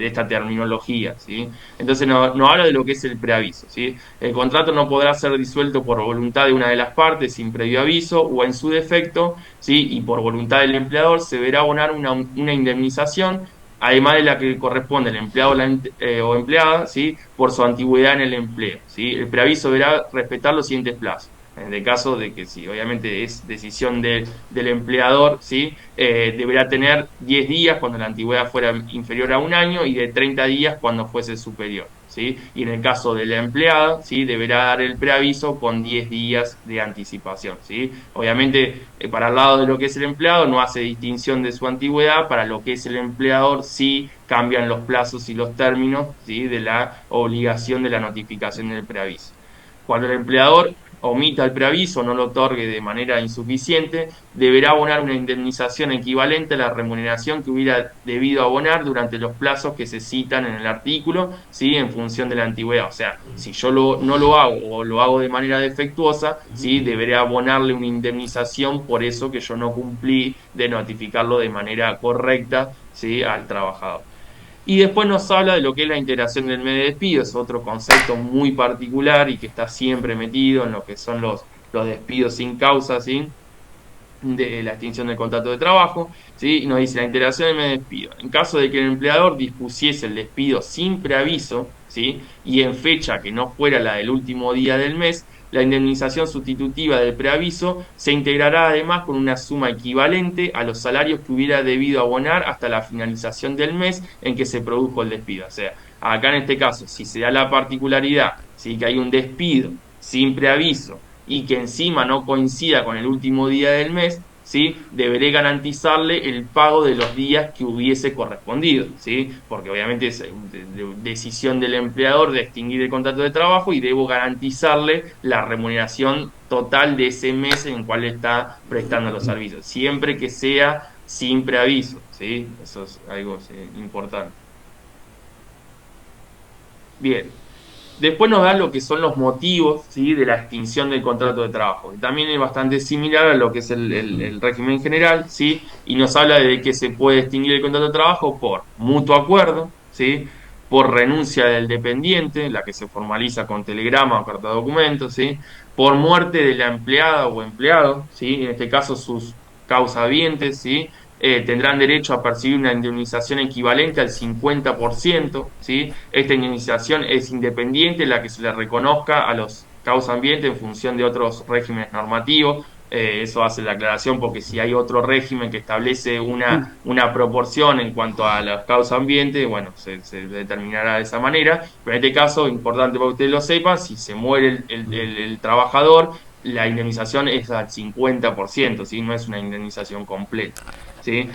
esta terminología, ¿sí? Entonces no habla de lo que es el preaviso, ¿sí? El contrato no podrá ser disuelto por voluntad de una de las partes sin previo aviso o en su defecto, ¿sí? Y por voluntad del empleador se deberá abonar una indemnización, además de la que corresponde al empleado o empleada, ¿sí? Por su antigüedad en el empleo, ¿sí? El preaviso deberá respetar los siguientes plazos. En el caso de que, sí, obviamente es decisión del empleador, ¿sí? Deberá tener 10 días cuando la antigüedad fuera inferior a un año y de 30 días cuando fuese superior, ¿sí? Y en el caso de la empleada, ¿sí? Deberá dar el preaviso con 10 días de anticipación, ¿sí? Obviamente, para el lado de lo que es el empleado, no hace distinción de su antigüedad, para lo que es el empleador, sí cambian los plazos y los términos, ¿sí? De la obligación de la notificación del preaviso. Cuando el empleador omita el preaviso o no lo otorgue de manera insuficiente, deberá abonar una indemnización equivalente a la remuneración que hubiera debido abonar durante los plazos que se citan en el artículo, ¿sí? En función de la antigüedad. O sea, si yo no lo hago o lo hago de manera defectuosa, ¿sí? Deberé abonarle una indemnización por eso que yo no cumplí de notificarlo de manera correcta, ¿sí? Al trabajador. Y después nos habla de lo que es la integración del medio de despido, es otro concepto muy particular y que está siempre metido en lo que son los despidos sin causa, ¿sí? De la extinción del contrato de trabajo, ¿sí? Y nos dice la integración del medio de despido. En caso de que el empleador dispusiese el despido sin preaviso, ¿sí? Y en fecha que no fuera la del último día del mes, la indemnización sustitutiva del preaviso se integrará además con una suma equivalente a los salarios que hubiera debido abonar hasta la finalización del mes en que se produjo el despido. O sea, acá en este caso, si se da la particularidad, ¿sí? Que hay un despido sin preaviso y que encima no coincida con el último día del mes, ¿sí? Deberé garantizarle el pago de los días que hubiese correspondido, ¿sí? Porque obviamente es decisión del empleador de extinguir el contrato de trabajo y debo garantizarle la remuneración total de ese mes en el cual está prestando los servicios, siempre que sea sin preaviso, ¿sí? Eso es algo importante. Bien. Después nos da lo que son los motivos, ¿sí? De la extinción del contrato de trabajo, que también es bastante similar a lo que es el régimen general, ¿sí? Y nos habla de que se puede extinguir el contrato de trabajo por mutuo acuerdo, ¿sí? Por renuncia del dependiente, la que se formaliza con telegrama o carta de documento, ¿sí? Por muerte de la empleada o empleado, ¿sí? En este caso sus causavientes, ¿sí? Tendrán derecho a percibir una indemnización equivalente al 50%, ¿sí? Esta indemnización es independiente, la que se le reconozca a los causaambientes en función de otros regímenes normativos. Eso hace la aclaración porque si hay otro régimen que establece una proporción en cuanto a los causaambientes, bueno, se determinará de esa manera. Pero en este caso, importante para que ustedes lo sepan, si se muere el trabajador, la indemnización es al 50%, ¿sí? No es una indemnización completa, ¿sí?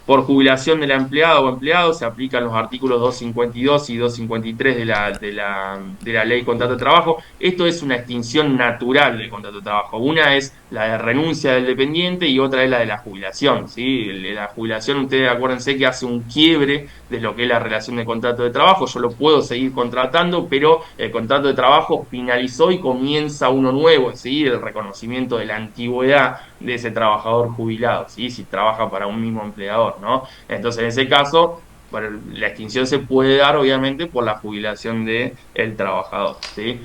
Por jubilación de la empleada o empleado se aplican los artículos 252 y 253 de la Ley de Contrato de Trabajo. Esto es una extinción natural del contrato de trabajo. Una es la de renuncia del dependiente y otra es la de la jubilación, ¿sí? La jubilación, ustedes acuérdense que hace un quiebre de lo que es la relación de contrato de trabajo. Yo lo puedo seguir contratando, pero el contrato de trabajo finalizó y comienza uno nuevo, ¿sí? El reconocimiento de la antigüedad de ese trabajador jubilado, ¿sí? Si trabaja para un mismo empleador, ¿no? Entonces, en ese caso, bueno, la extinción se puede dar, obviamente, por la jubilación del trabajador, ¿sí?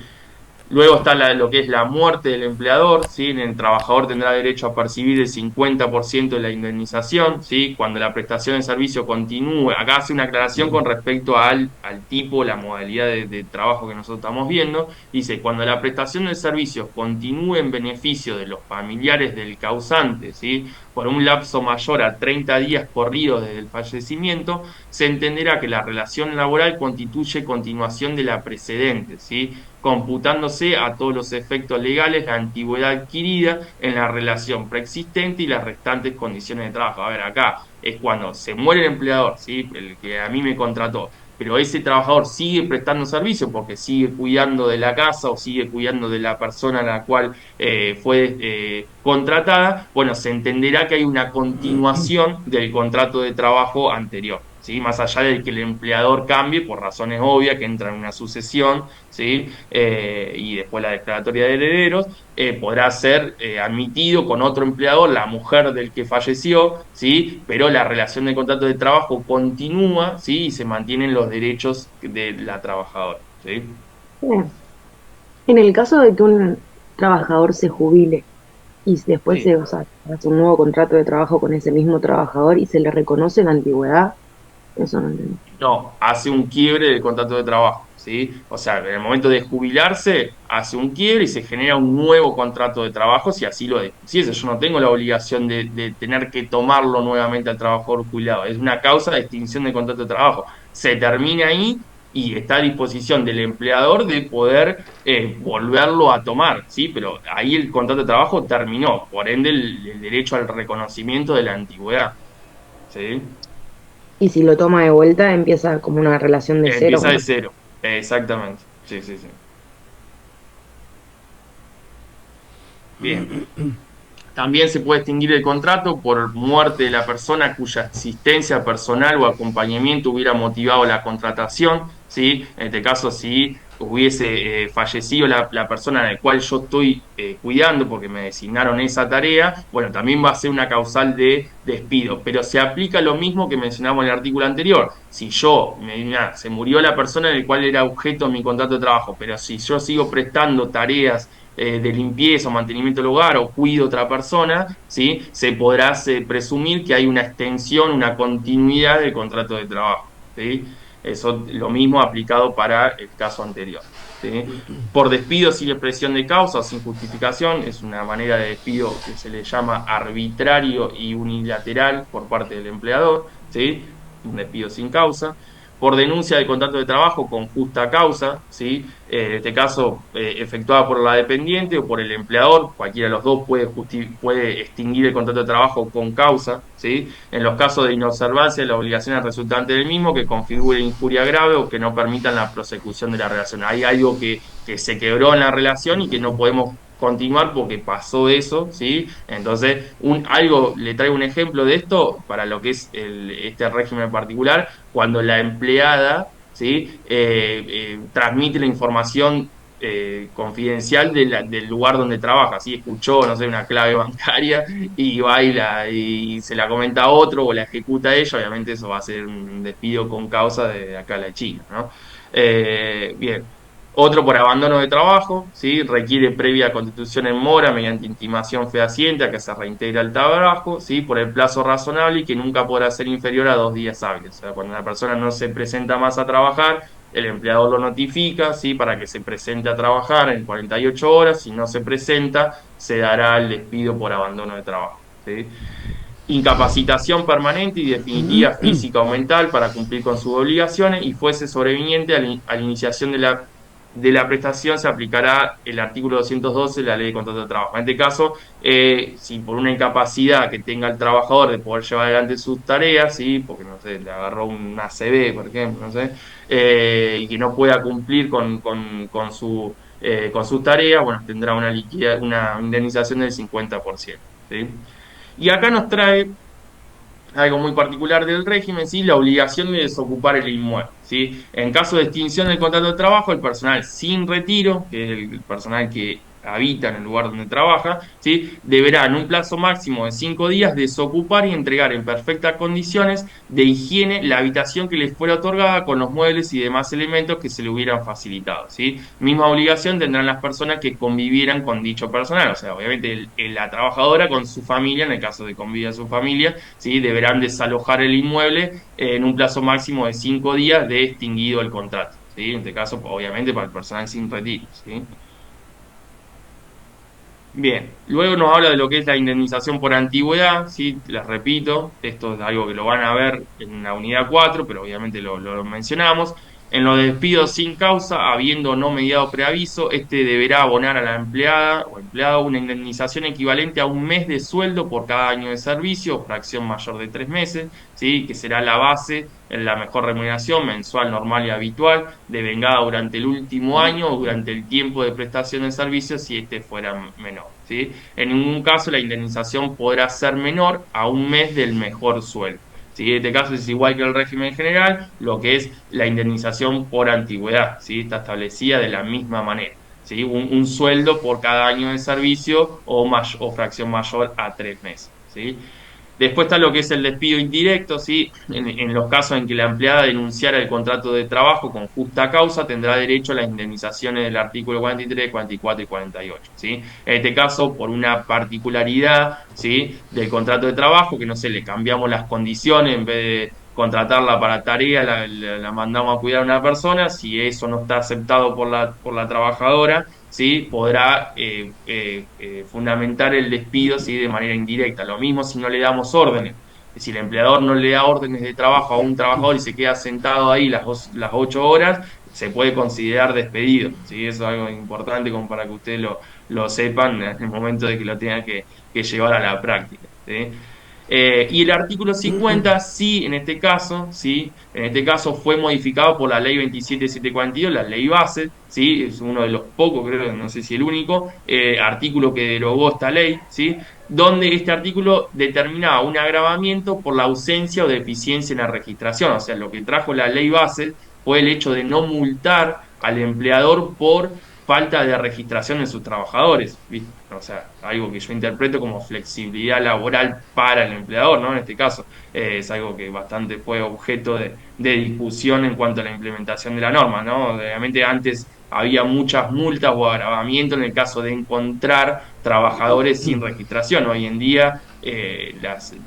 Luego está lo que es la muerte del empleador, ¿sí? El trabajador tendrá derecho a percibir el 50% de la indemnización, ¿sí? Cuando la prestación de servicio continúe. Acá hace una aclaración con respecto al tipo, la modalidad de trabajo que nosotros estamos viendo. Dice, cuando la prestación de servicios continúe en beneficio de los familiares del causante, ¿sí? Por un lapso mayor a 30 días corridos desde el fallecimiento, se entenderá que la relación laboral constituye continuación de la precedente, ¿sí? Computándose a todos los efectos legales la antigüedad adquirida en la relación preexistente y las restantes condiciones de trabajo. A ver, acá es cuando se muere el empleador, ¿sí? El que a mí me contrató, pero ese trabajador sigue prestando servicio porque sigue cuidando de la casa o sigue cuidando de la persona a la cual fue contratada, bueno, se entenderá que hay una continuación del contrato de trabajo anterior, ¿sí? Más allá de que el empleador cambie por razones obvias, que entra en una sucesión, ¿sí? Y después la declaratoria de herederos, podrá ser admitido con otro empleador, la mujer del que falleció, ¿sí? Pero la relación de contrato de trabajo continúa, ¿sí? Y se mantienen los derechos de la trabajadora, ¿sí? Bien. En el caso de que un trabajador se jubile y después Sí. o sea, hace un nuevo contrato de trabajo con ese mismo trabajador y se le reconoce la antigüedad, eso no entiendo. No, hace un quiebre del contrato de trabajo, ¿sí? O sea, en el momento de jubilarse, hace un quiebre y se genera un nuevo contrato de trabajo si así lo dispusiese. Yo no tengo la obligación de tener que tomarlo nuevamente al trabajador jubilado. Es una causa de extinción del contrato de trabajo. Se termina ahí y está a disposición del empleador de poder volverlo a tomar, ¿sí? Pero ahí el contrato de trabajo terminó, por ende el derecho al reconocimiento de la antigüedad, ¿sí? Y si lo toma de vuelta, empieza como una relación de cero. Empieza de cero, exactamente. Sí, sí, sí. Bien. También se puede extinguir el contrato por muerte de la persona cuya asistencia personal o acompañamiento hubiera motivado la contratación, ¿sí? En este caso, si hubiese fallecido la persona a la cual yo estoy cuidando porque me designaron esa tarea, bueno, también va a ser una causal de despido, pero se aplica lo mismo que mencionamos en el artículo anterior. Si se murió la persona en la cual era objeto de mi contrato de trabajo, pero si yo sigo prestando tareas de limpieza o mantenimiento del hogar o cuido a otra persona, ¿sí? Se podrá presumir que hay una extensión, una continuidad del contrato de trabajo, ¿sí? Eso lo mismo aplicado para el caso anterior, ¿sí? Por despido sin expresión de causa o sin justificación, es una manera de despido que se le llama arbitrario y unilateral por parte del empleador, ¿sí? Un despido sin causa. Por denuncia de contrato de trabajo con justa causa, ¿sí? En este caso efectuada por la dependiente o por el empleador, cualquiera de los dos puede extinguir el contrato de trabajo con causa, ¿sí? En los casos de inobservancia de las obligaciones resultantes del mismo que configure injuria grave o que no permitan la prosecución de la relación. Hay algo que se quebró en la relación y que no podemos continuar porque pasó eso, ¿sí? Entonces, le traigo un ejemplo de esto para lo que es este régimen en particular, cuando la empleada, ¿sí? Transmite la información confidencial del lugar donde trabaja, ¿sí? Escuchó, no sé, una clave bancaria y baila y se la comenta a otro o la ejecuta a ella, obviamente eso va a ser un despido con causa de acá a la China, ¿no? Bien. Otro por abandono de trabajo, ¿sí? Requiere previa constitución en mora mediante intimación fehaciente a que se reintegre al trabajo, ¿sí? Por el plazo razonable y que nunca podrá ser inferior a 2 días hábiles. O sea, cuando la persona no se presenta más a trabajar, el empleador lo notifica, ¿sí? Para que se presente a trabajar en 48 horas. Si no se presenta, se dará el despido por abandono de trabajo, ¿sí? Incapacitación permanente y definitiva física o mental para cumplir con sus obligaciones y fuese sobreviniente a la iniciación de la prestación se aplicará el artículo 212 de la Ley de Contrato de Trabajo. En este caso, si por una incapacidad que tenga el trabajador de poder llevar adelante sus tareas, ¿sí? Porque no sé, le agarró un ACV, por ejemplo, no sé, y que no pueda cumplir con sus tareas, bueno, tendrá una indemnización del 50%, ¿sí? Y acá nos trae algo muy particular del régimen, ¿sí? La obligación de desocupar el inmueble, ¿sí? En caso de extinción del contrato de trabajo, el personal sin retiro, que es el personal que habita en el lugar donde trabaja, ¿sí? Deberá en un plazo máximo de 5 días desocupar y entregar en perfectas condiciones de higiene la habitación que les fuera otorgada con los muebles y demás elementos que se le hubieran facilitado, ¿sí? Misma obligación tendrán las personas que convivieran con dicho personal, o sea, obviamente la trabajadora con su familia, en el caso de convivir a su familia, ¿sí? Deberán desalojar el inmueble en un plazo máximo de 5 días de extinguido el contrato, ¿sí? En este caso, obviamente, para el personal sin retiro, ¿sí? Bien, luego nos habla de lo que es la indemnización por antigüedad, ¿sí? Les repito, esto es algo que lo van a ver en la unidad 4, pero obviamente lo mencionamos. En los despidos sin causa, habiendo no mediado preaviso, este deberá abonar a la empleada o empleado una indemnización equivalente a un mes de sueldo por cada año de servicio, o fracción mayor de 3 meses, ¿sí? Que será la base en la mejor remuneración mensual, normal y habitual, devengada durante el último año o durante el tiempo de prestación de servicios si este fuera menor, ¿sí? En ningún caso la indemnización podrá ser menor a un mes del mejor sueldo. ¿Sí? En este caso es igual que el régimen general, lo que es la indemnización por antigüedad, ¿sí? Está establecida de la misma manera. ¿Sí? Un sueldo por cada año de servicio o fracción mayor a 3 meses. ¿Sí? Después está lo que es el despido indirecto, ¿sí? En los casos en que la empleada denunciara el contrato de trabajo con justa causa, tendrá derecho a las indemnizaciones del artículo 43, 44 y 48, ¿sí? En este caso, por una particularidad, ¿sí? Del contrato de trabajo, que no sé, le cambiamos las condiciones, en vez de contratarla para tarea, la mandamos a cuidar a una persona, si eso no está aceptado por la trabajadora, ¿sí? Podrá fundamentar el despido, ¿sí? De manera indirecta. Lo mismo si no le damos órdenes. Si el empleador no le da órdenes de trabajo a un trabajador y se queda sentado ahí las 8 horas, se puede considerar despedido, ¿sí? Eso es algo importante como para que ustedes lo sepan en el momento de que lo tengan que llevar a la práctica, ¿sí? Y el artículo 50, sí, en este caso, sí, en este caso fue modificado por la ley 27742, la ley base, sí, es uno de los pocos, creo, no sé si el único, artículo que derogó esta ley, sí, donde este artículo determinaba un agravamiento por la ausencia o deficiencia en la registración. O sea, lo que trajo la ley base fue el hecho de no multar al empleador por falta de registración de sus trabajadores, ¿viste? O sea, algo que yo interpreto como flexibilidad laboral para el empleador, ¿no? En este caso, es algo que bastante fue objeto de discusión en cuanto a la implementación de la norma, ¿no? Obviamente antes había muchas multas o agravamiento en el caso de encontrar trabajadores sin registración. Hoy en día,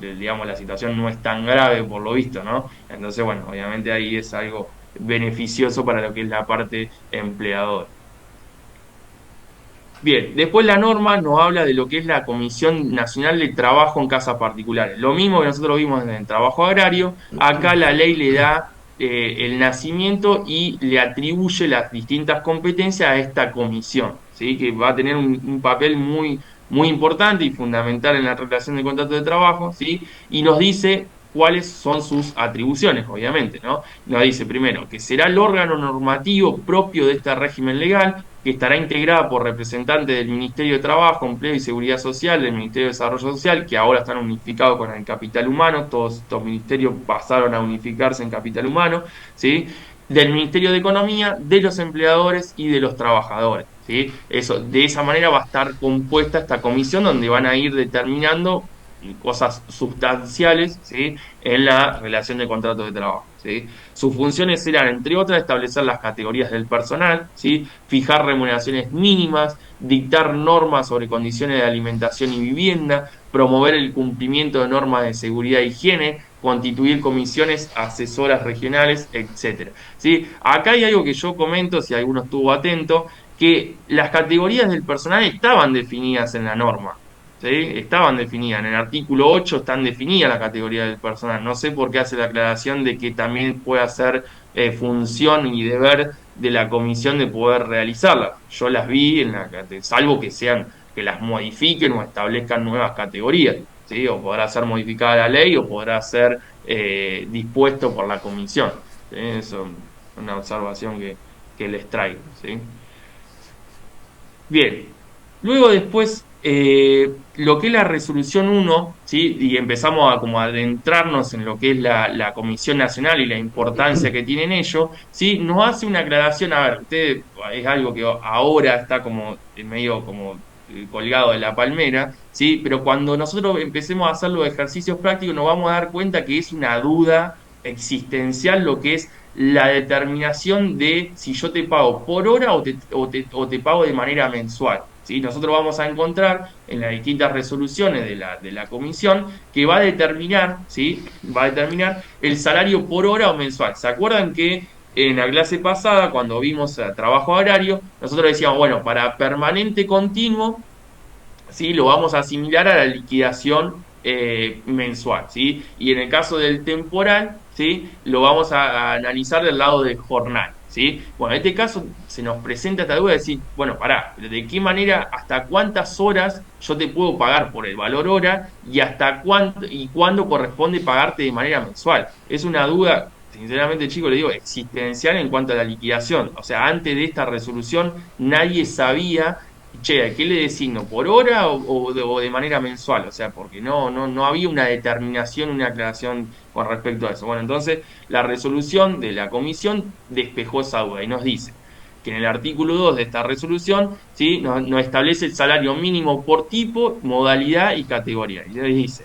digamos, la situación no es tan grave por lo visto, ¿no? Entonces, bueno, obviamente ahí es algo beneficioso para lo que es la parte empleadora. Bien, después la norma nos habla de lo que es la Comisión Nacional de Trabajo en Casas Particulares. Lo mismo que nosotros vimos en el trabajo agrario, acá la ley le da el nacimiento y le atribuye las distintas competencias a esta comisión, ¿sí? Que va a tener un papel muy importante y fundamental en la relación de contrato de trabajo, ¿sí? Y nos dice cuáles son sus atribuciones, obviamente, ¿no? Nos dice primero que será el órgano normativo propio de este régimen legal, que estará integrada por representantes del Ministerio de Trabajo, Empleo y Seguridad Social, del Ministerio de Desarrollo Social, que ahora están unificados con el Capital Humano, todos estos ministerios pasaron a unificarse en Capital Humano, ¿sí? Del Ministerio de Economía, de los empleadores y de los trabajadores, ¿sí? Eso, de esa manera va a estar compuesta esta comisión donde van a ir determinando cosas sustanciales, ¿sí? En la relación de contrato de trabajo, ¿sí? Sus funciones serán, entre otras, establecer las categorías del personal, ¿sí? Fijar remuneraciones mínimas, dictar normas sobre condiciones de alimentación y vivienda, promover el cumplimiento de normas de seguridad e higiene, constituir comisiones asesoras regionales, etcétera, ¿sí? Acá hay algo que yo comento, si alguno estuvo atento, que las categorías del personal estaban definidas en la norma, ¿sí? Estaban definidas. En el artículo 8 están definidas las categorías del personal. No sé por qué hace la aclaración de que también puede ser función y deber de la comisión de poder realizarlas. Yo las vi, salvo que sean, que las modifiquen o establezcan nuevas categorías, ¿sí? O podrá ser modificada la ley o podrá ser dispuesto por la comisión, ¿sí? Eso es una observación que les traigo, ¿sí? Bien, luego después lo que es la resolución 1, ¿sí? Y empezamos a como adentrarnos en lo que es la Comisión Nacional y la importancia que tiene en ello, ¿sí? Nos hace una aclaración, a ver, usted es algo que ahora está como medio como colgado de la palmera, ¿sí? Pero cuando nosotros empecemos a hacer los ejercicios prácticos nos vamos a dar cuenta que es una duda existencial lo que es la determinación de si yo te pago por hora o te pago de manera mensual. ¿Sí? Nosotros vamos a encontrar en las distintas resoluciones de la comisión que va a determinar, ¿sí? Va a determinar el salario por hora o mensual. ¿Se acuerdan que en la clase pasada, cuando vimos trabajo agrario, nosotros decíamos, bueno, para permanente continuo, ¿sí? Lo vamos a asimilar a la liquidación mensual, ¿sí? Y en el caso del temporal, ¿sí? Lo vamos a analizar del lado del jornal, ¿sí? Bueno, en este caso se nos presenta esta duda de decir, bueno, pará, ¿de qué manera, hasta cuántas horas yo te puedo pagar por el valor hora y hasta cuánto y cuándo corresponde pagarte de manera mensual? Es una duda, sinceramente, chicos, le digo, existencial en cuanto a la liquidación. O sea, antes de esta resolución nadie sabía, che, ¿a qué le designo? ¿Por hora o de manera mensual? O sea, porque no había una determinación, una aclaración con respecto a eso. Bueno, entonces la resolución de la comisión despejó esa duda y nos dice que en el artículo 2 de esta resolución, ¿sí? Nos establece el salario mínimo por tipo, modalidad y categoría. Y les dice,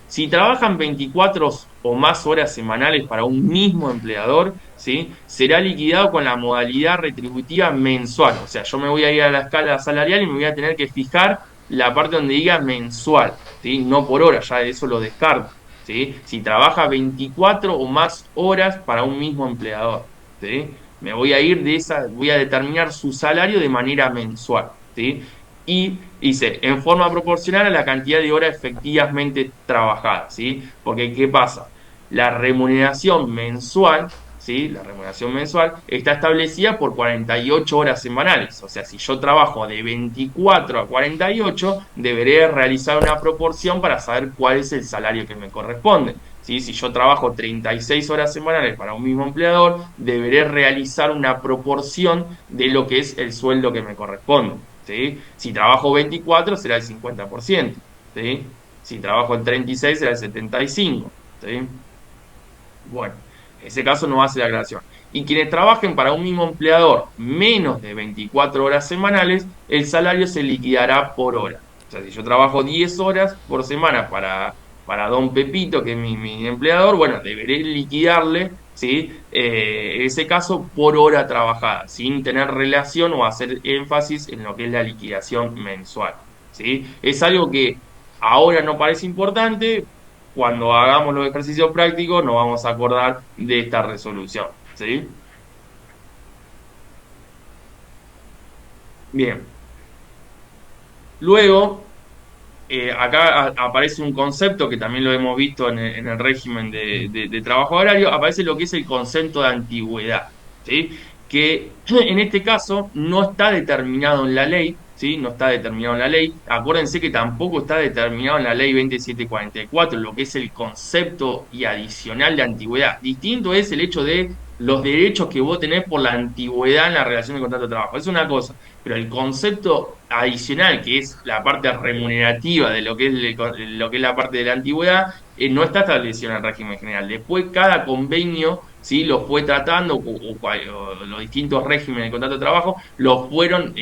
si trabajan 24 o más horas semanales para un mismo empleador, ¿sí? Será liquidado con la modalidad retributiva mensual. O sea, yo me voy a ir a la escala salarial y me voy a tener que fijar la parte donde diga mensual, ¿sí? No por hora, ya eso lo descarto, ¿sí? Si trabaja 24 o más horas para un mismo empleador, ¿sí? Me voy a ir de esa, voy a determinar su salario de manera mensual, ¿sí? Y dice, en forma proporcional a la cantidad de horas efectivamente trabajadas, ¿sí? Porque, ¿qué pasa? La remuneración mensual, ¿sí? La remuneración mensual está establecida por 48 horas semanales. O sea, si yo trabajo de 24 a 48, deberé realizar una proporción para saber cuál es el salario que me corresponde. ¿Sí? Si yo trabajo 36 horas semanales para un mismo empleador, deberé realizar una proporción de lo que es el sueldo que me corresponde. ¿Sí? Si trabajo 24 será el 50%, ¿sí? Si trabajo el 36 será el 75%, ¿sí? Bueno, en ese caso no hace la aclaración. Y quienes trabajen para un mismo empleador menos de 24 horas semanales, el salario se liquidará por hora. O sea, si yo trabajo 10 horas por semana para don Pepito, que es mi empleador, bueno, deberé liquidarle, ¿sí? En ese caso, por hora trabajada, sin tener relación o hacer énfasis en lo que es la liquidación mensual, ¿sí? Es algo que ahora no parece importante. Cuando hagamos los ejercicios prácticos nos vamos a acordar de esta resolución, ¿sí? Bien. Luego, acá aparece un concepto que también lo hemos visto en el régimen de trabajo agrario, aparece lo que es el concepto de antigüedad, ¿sí? Que en este caso no está determinado en la ley, ¿sí? No está determinado en la ley. Acuérdense que tampoco está determinado en la ley 2744, lo que es el concepto y adicional de antigüedad. Distinto es el hecho de los derechos que vos tenés por la antigüedad en la relación de contrato de trabajo. Es una cosa, pero el concepto adicional, que es la parte remunerativa de lo que es, lo que es la parte de la antigüedad, no está establecido en el régimen general. Después cada convenio, ¿sí? Lo fue tratando, o los distintos regímenes de contrato de trabajo los fueron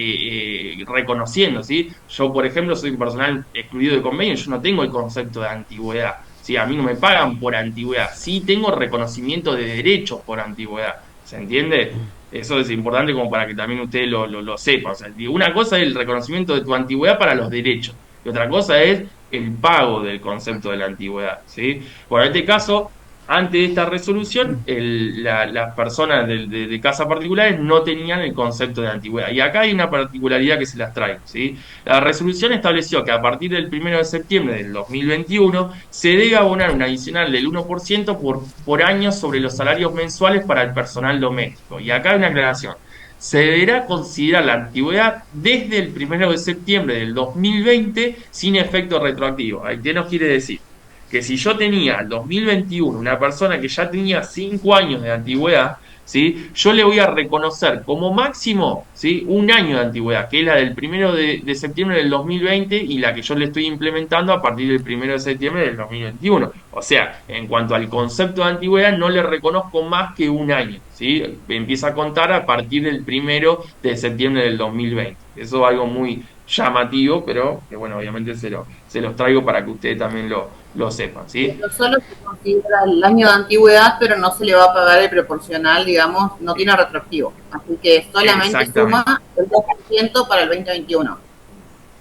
reconociendo, ¿sí? Yo, por ejemplo, soy un personal excluido de convenio, yo no tengo el concepto de antigüedad, ¿sí? A mí no me pagan por antigüedad, sí tengo reconocimiento de derechos por antigüedad, ¿se entiende? Eso es importante como para que también usted lo sepa. O sea, una cosa es el reconocimiento de tu antigüedad para los derechos y otra cosa es el pago del concepto de la antigüedad, ¿sí? Por este caso, antes de esta resolución, las personas de casas particulares no tenían el concepto de antigüedad. Y acá hay una particularidad que se las traigo, ¿sí? La resolución estableció que a partir del 1 de septiembre del 2021 se debe abonar un adicional del 1% por año sobre los salarios mensuales para el personal doméstico. Y acá hay una aclaración. Se deberá considerar la antigüedad desde el 1 de septiembre del 2020 sin efecto retroactivo. ¿Qué nos quiere decir? Que si yo tenía en 2021 una persona que ya tenía 5 años de antigüedad, ¿sí? Yo le voy a reconocer como máximo, ¿sí? Un año de antigüedad, que es la del 1 de septiembre del 2020 y la que yo le estoy implementando a partir del 1 de septiembre del 2021. O sea, en cuanto al concepto de antigüedad, no le reconozco más que un año, ¿sí? Empieza a contar a partir del 1 de septiembre del 2020. Eso es algo muy llamativo, pero que bueno, obviamente se los traigo para que ustedes también lo sepan, ¿sí? Pero solo se considera el año de antigüedad, pero no se le va a pagar el proporcional, digamos, no tiene retroactivo. Así que solamente Exactamente. suma el 2% para el 2021.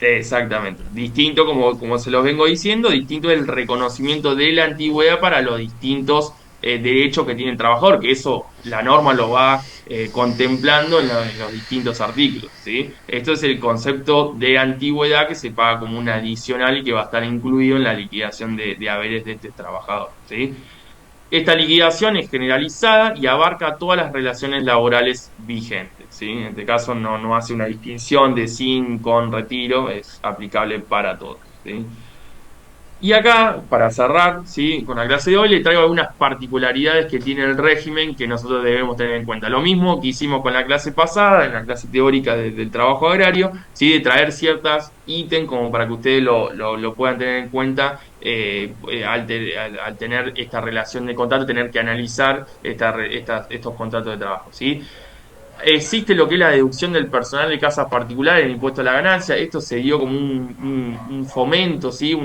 Exactamente. Distinto, como se los vengo diciendo, distinto el reconocimiento de la antigüedad para los distintos derechos que tiene el trabajador, que eso la norma lo va contemplando en los distintos artículos, ¿sí? Esto es el concepto de antigüedad que se paga como un adicional y que va a estar incluido en la liquidación de haberes de este trabajador, ¿sí? Esta liquidación es generalizada y abarca todas las relaciones laborales vigentes, ¿sí? En este caso no hace una distinción de sin, con, retiro, es aplicable para todos, ¿sí? Y acá, para cerrar, ¿sí? Con la clase de hoy, le traigo algunas particularidades que tiene el régimen que nosotros debemos tener en cuenta. Lo mismo que hicimos con la clase pasada, en la clase teórica del trabajo agrario, ¿sí? De traer ciertas ítems como para que ustedes lo puedan tener en cuenta al tener esta relación de contrato, tener que analizar estos contratos de trabajo, ¿sí? Existe lo que es la deducción del personal de casas particulares, el impuesto a la ganancia. Esto se dio como un fomento, ¿sí?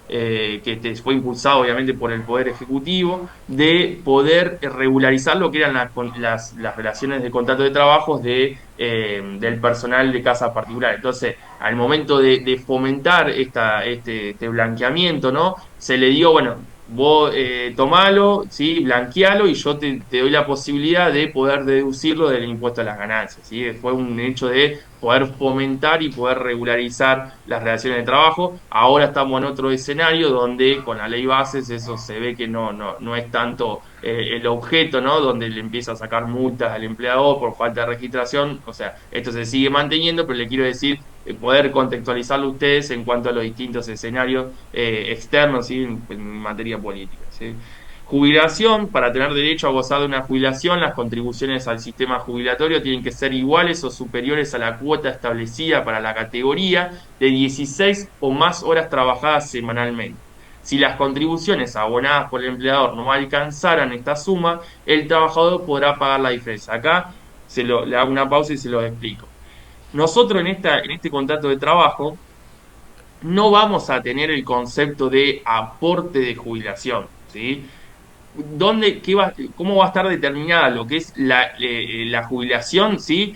Que fue impulsado obviamente por el Poder Ejecutivo, de poder regularizar lo que eran las relaciones de contrato de trabajo del personal de casas particulares. Entonces, al momento de fomentar este blanqueamiento, ¿no? Se le dio, bueno, vos tomalo, ¿sí? Blanquealo y yo te doy la posibilidad de poder deducirlo del impuesto a las ganancias, ¿sí? Fue un hecho de poder fomentar y poder regularizar las relaciones de trabajo. Ahora estamos en otro escenario donde con la ley bases eso se ve que no es tanto el objeto, ¿no? Donde le empieza a sacar multas al empleador por falta de registración. O sea, esto se sigue manteniendo, pero le quiero decir poder contextualizarlo ustedes en cuanto a los distintos escenarios externos, ¿sí? En materia política, ¿sí? Jubilación: para tener derecho a gozar de una jubilación, las contribuciones al sistema jubilatorio tienen que ser iguales o superiores a la cuota establecida para la categoría de 16 o más horas trabajadas semanalmente. Si las contribuciones abonadas por el empleador no alcanzaran esta suma, el trabajador podrá pagar la diferencia. Acá le hago una pausa y se lo explico. Nosotros en este contrato de trabajo no vamos a tener el concepto de aporte de jubilación, ¿sí? ¿Cómo va a estar determinada lo que es la jubilación, ¿sí?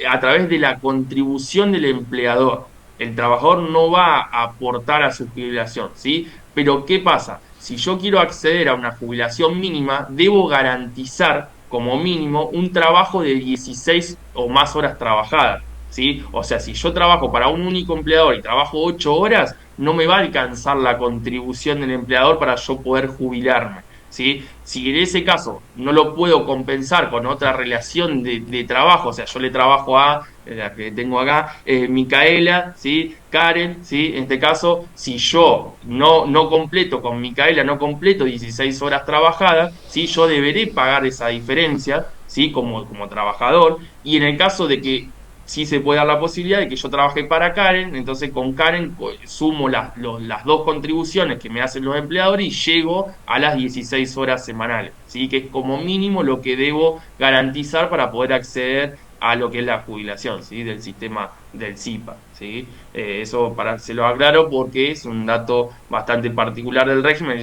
A través de la contribución del empleador. El trabajador no va a aportar a su jubilación, ¿sí? Pero ¿qué pasa? Si yo quiero acceder a una jubilación mínima, debo garantizar como mínimo un trabajo de 16 o más horas trabajadas, ¿sí? O sea, si yo trabajo para un único empleador y trabajo 8 horas, no me va a alcanzar la contribución del empleador para yo poder jubilarme, ¿sí? Si en ese caso no lo puedo compensar con otra relación de trabajo, o sea, yo le trabajo a la que tengo acá, Micaela, ¿sí? Karen, ¿sí? En este caso, si yo no completo con Micaela, no completo 16 horas trabajadas, ¿sí? Yo deberé pagar esa diferencia, ¿sí? Como trabajador, y en el caso de que sí se puede dar la posibilidad de que yo trabaje para Karen, entonces con Karen sumo las dos contribuciones que me hacen los empleadores y llego a las 16 horas semanales, ¿sí? Que es como mínimo lo que debo garantizar para poder acceder a lo que es la jubilación, ¿sí? Del sistema del CIPA, ¿sí? Se lo aclaro porque es un dato bastante particular del régimen.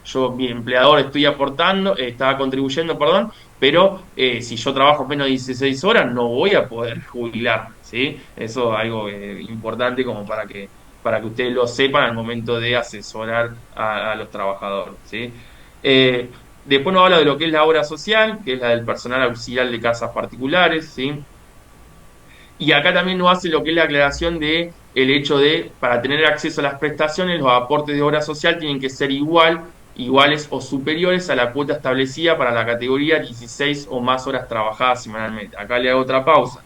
Yo mi empleador estaba contribuyendo, perdón, pero si yo trabajo menos de 16 horas no voy a poder jubilarme, ¿sí? Eso es algo importante como para que ustedes lo sepan al momento de asesorar a los trabajadores, ¿sí? Después nos habla de lo que es la obra social, que es la del personal auxiliar de casas particulares, ¿sí? Y acá también nos hace lo que es la aclaración de el hecho de, para tener acceso a las prestaciones, los aportes de obra social tienen que ser iguales o superiores a la cuota establecida para la categoría 16 o más horas trabajadas semanalmente. Acá le hago otra pausa.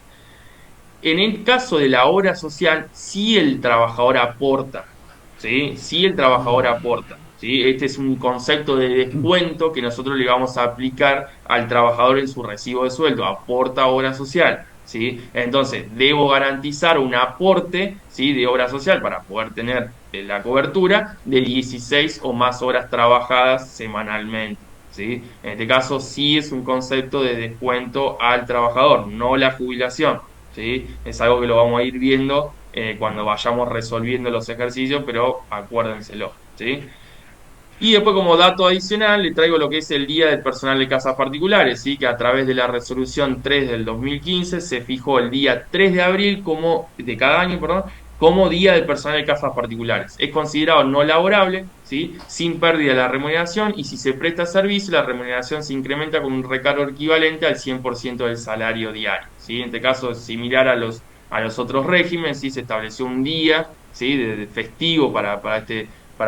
En el caso de la obra social, sí el trabajador aporta, ¿sí? Sí el trabajador aporta. ¿sí? Este es un concepto de descuento que nosotros le vamos a aplicar al trabajador en su recibo de sueldo, aporta obra social, ¿sí? Entonces, debo garantizar un aporte, ¿sí? de obra social para poder tener la cobertura de 16 o más horas trabajadas semanalmente, ¿sí? En este caso, sí es un concepto de descuento al trabajador, no la jubilación, ¿sí? Es algo que lo vamos a ir viendo cuando vayamos resolviendo los ejercicios, pero acuérdenselo, ¿sí? Y después, como dato adicional, le traigo lo que es el Día del Personal de Casas Particulares, ¿sí? Que a través de la resolución 3 del 2015 se fijó el día 3 de abril de cada año, perdón, como Día del Personal de Casas Particulares. Es considerado no laborable, ¿sí? Sin pérdida de la remuneración, y si se presta servicio, la remuneración se incrementa con un recargo equivalente al 100% del salario diario, ¿sí? En este caso es similar a los otros regímenes, ¿sí? Se estableció un día, ¿sí? de festivo para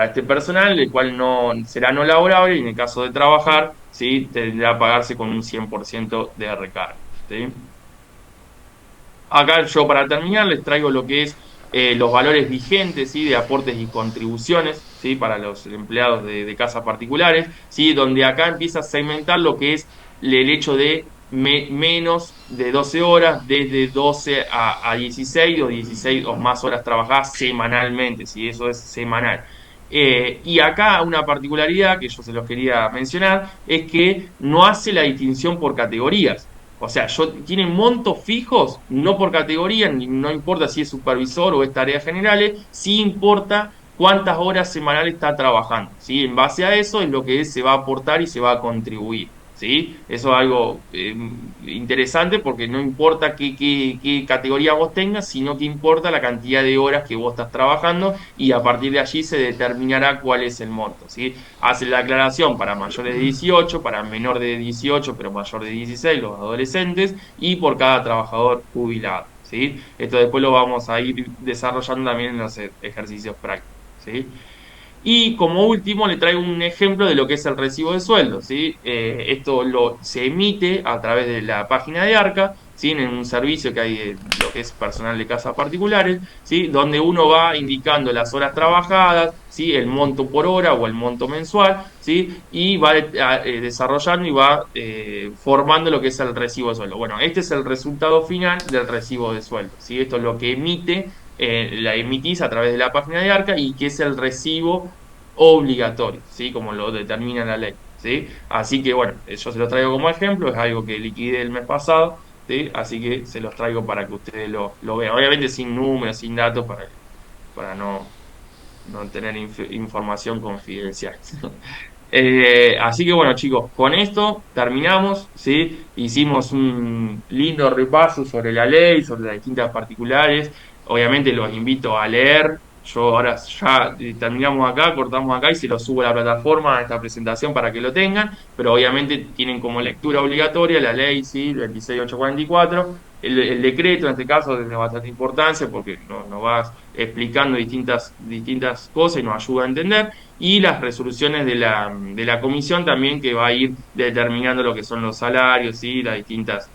este personal, el cual no será no laborable, y en el caso de trabajar, ¿sí? Tendrá que pagarse con un 100% de recargo, ¿sí? Acá yo, para terminar, les traigo lo que es los valores vigentes, ¿sí? De aportes y contribuciones, ¿sí? Para los empleados de casas particulares, ¿sí? Donde acá empieza a segmentar lo que es el hecho de menos de 12 horas, desde 12 a 16 o 16 o más horas trabajadas semanalmente, ¿sí? Eso es semanal. Y acá una particularidad que yo se los quería mencionar es que no hace la distinción por categorías. O sea, tienen montos fijos, no por categoría, no importa si es supervisor o es tareas generales, sí importa cuántas horas semanales está trabajando, ¿sí? En base a eso es lo que se va a aportar y se va a contribuir, ¿sí? Eso es algo interesante, porque no importa qué categoría vos tengas, sino que importa la cantidad de horas que vos estás trabajando, y a partir de allí se determinará cuál es el monto, ¿sí? Hace la aclaración para mayores de 18, para menor de 18 pero mayor de 16, los adolescentes, y por cada trabajador jubilado, ¿sí? Esto después lo vamos a ir desarrollando también en los ejercicios prácticos, ¿sí? Y como último le traigo un ejemplo de lo que es el recibo de sueldo, ¿sí? Esto se emite a través de la página de Arca, ¿sí? En un servicio que hay de lo que es personal de casas particulares, ¿sí? Donde uno va indicando las horas trabajadas, ¿sí? El monto por hora o el monto mensual, ¿sí? Y va desarrollando y va formando lo que es el recibo de sueldo. Bueno, este es el resultado final del recibo de sueldo, ¿sí? Esto es lo que la emitís a través de la página de Arca, y que es el recibo obligatorio, ¿sí? Como lo determina la ley, ¿sí? Así que bueno, yo se los traigo como ejemplo, es algo que liquidé el mes pasado, ¿sí? Así que se los traigo para que ustedes lo vean, obviamente sin números, sin datos, para no tener información confidencial. Así que bueno, chicos, con esto terminamos, ¿sí? Hicimos un lindo repaso sobre la ley, sobre las distintas particulares. Obviamente los invito a leer. Yo ahora ya terminamos acá, cortamos acá y se lo subo a la plataforma, a esta presentación, para que lo tengan, pero obviamente tienen como lectura obligatoria la ley, ¿sí? 26844, el decreto en este caso es de bastante importancia, porque nos va explicando distintas cosas y nos ayuda a entender, y las resoluciones de la comisión también, que va a ir determinando lo que son los salarios y las distintas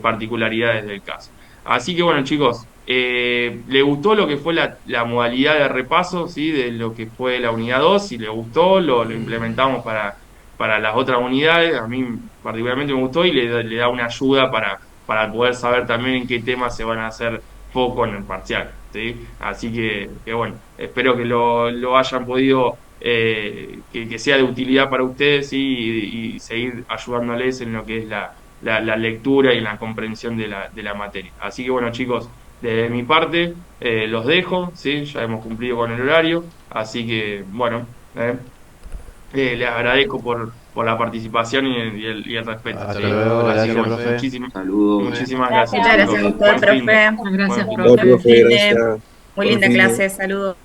particularidades del caso. Así que bueno, chicos, ¿le gustó lo que fue la modalidad de repaso, ¿sí? De lo que fue la unidad 2? Si le gustó, lo implementamos para las otras unidades. A mí particularmente me gustó, y le da una ayuda para poder saber también en qué temas se van a hacer foco en el parcial, ¿sí? Así que bueno, espero que lo hayan podido, que sea de utilidad para ustedes, ¿sí? Y seguir ayudándoles en lo que es la lectura y la comprensión de la materia. Así que bueno, chicos, de mi parte los dejo, ¿sí? Ya hemos cumplido con el horario, así que bueno, les agradezco por la participación y el respeto, Hasta ¿sí? luego, Así que gracias, bueno, profe. Saludos. muchísimas Gracias. gracias, Muchas gracias a chicos. usted, Buen fin de. profe. Gracias, Buen fin profe. de. Profe, gracias. Muy Buen linda fin de- clase, saludos.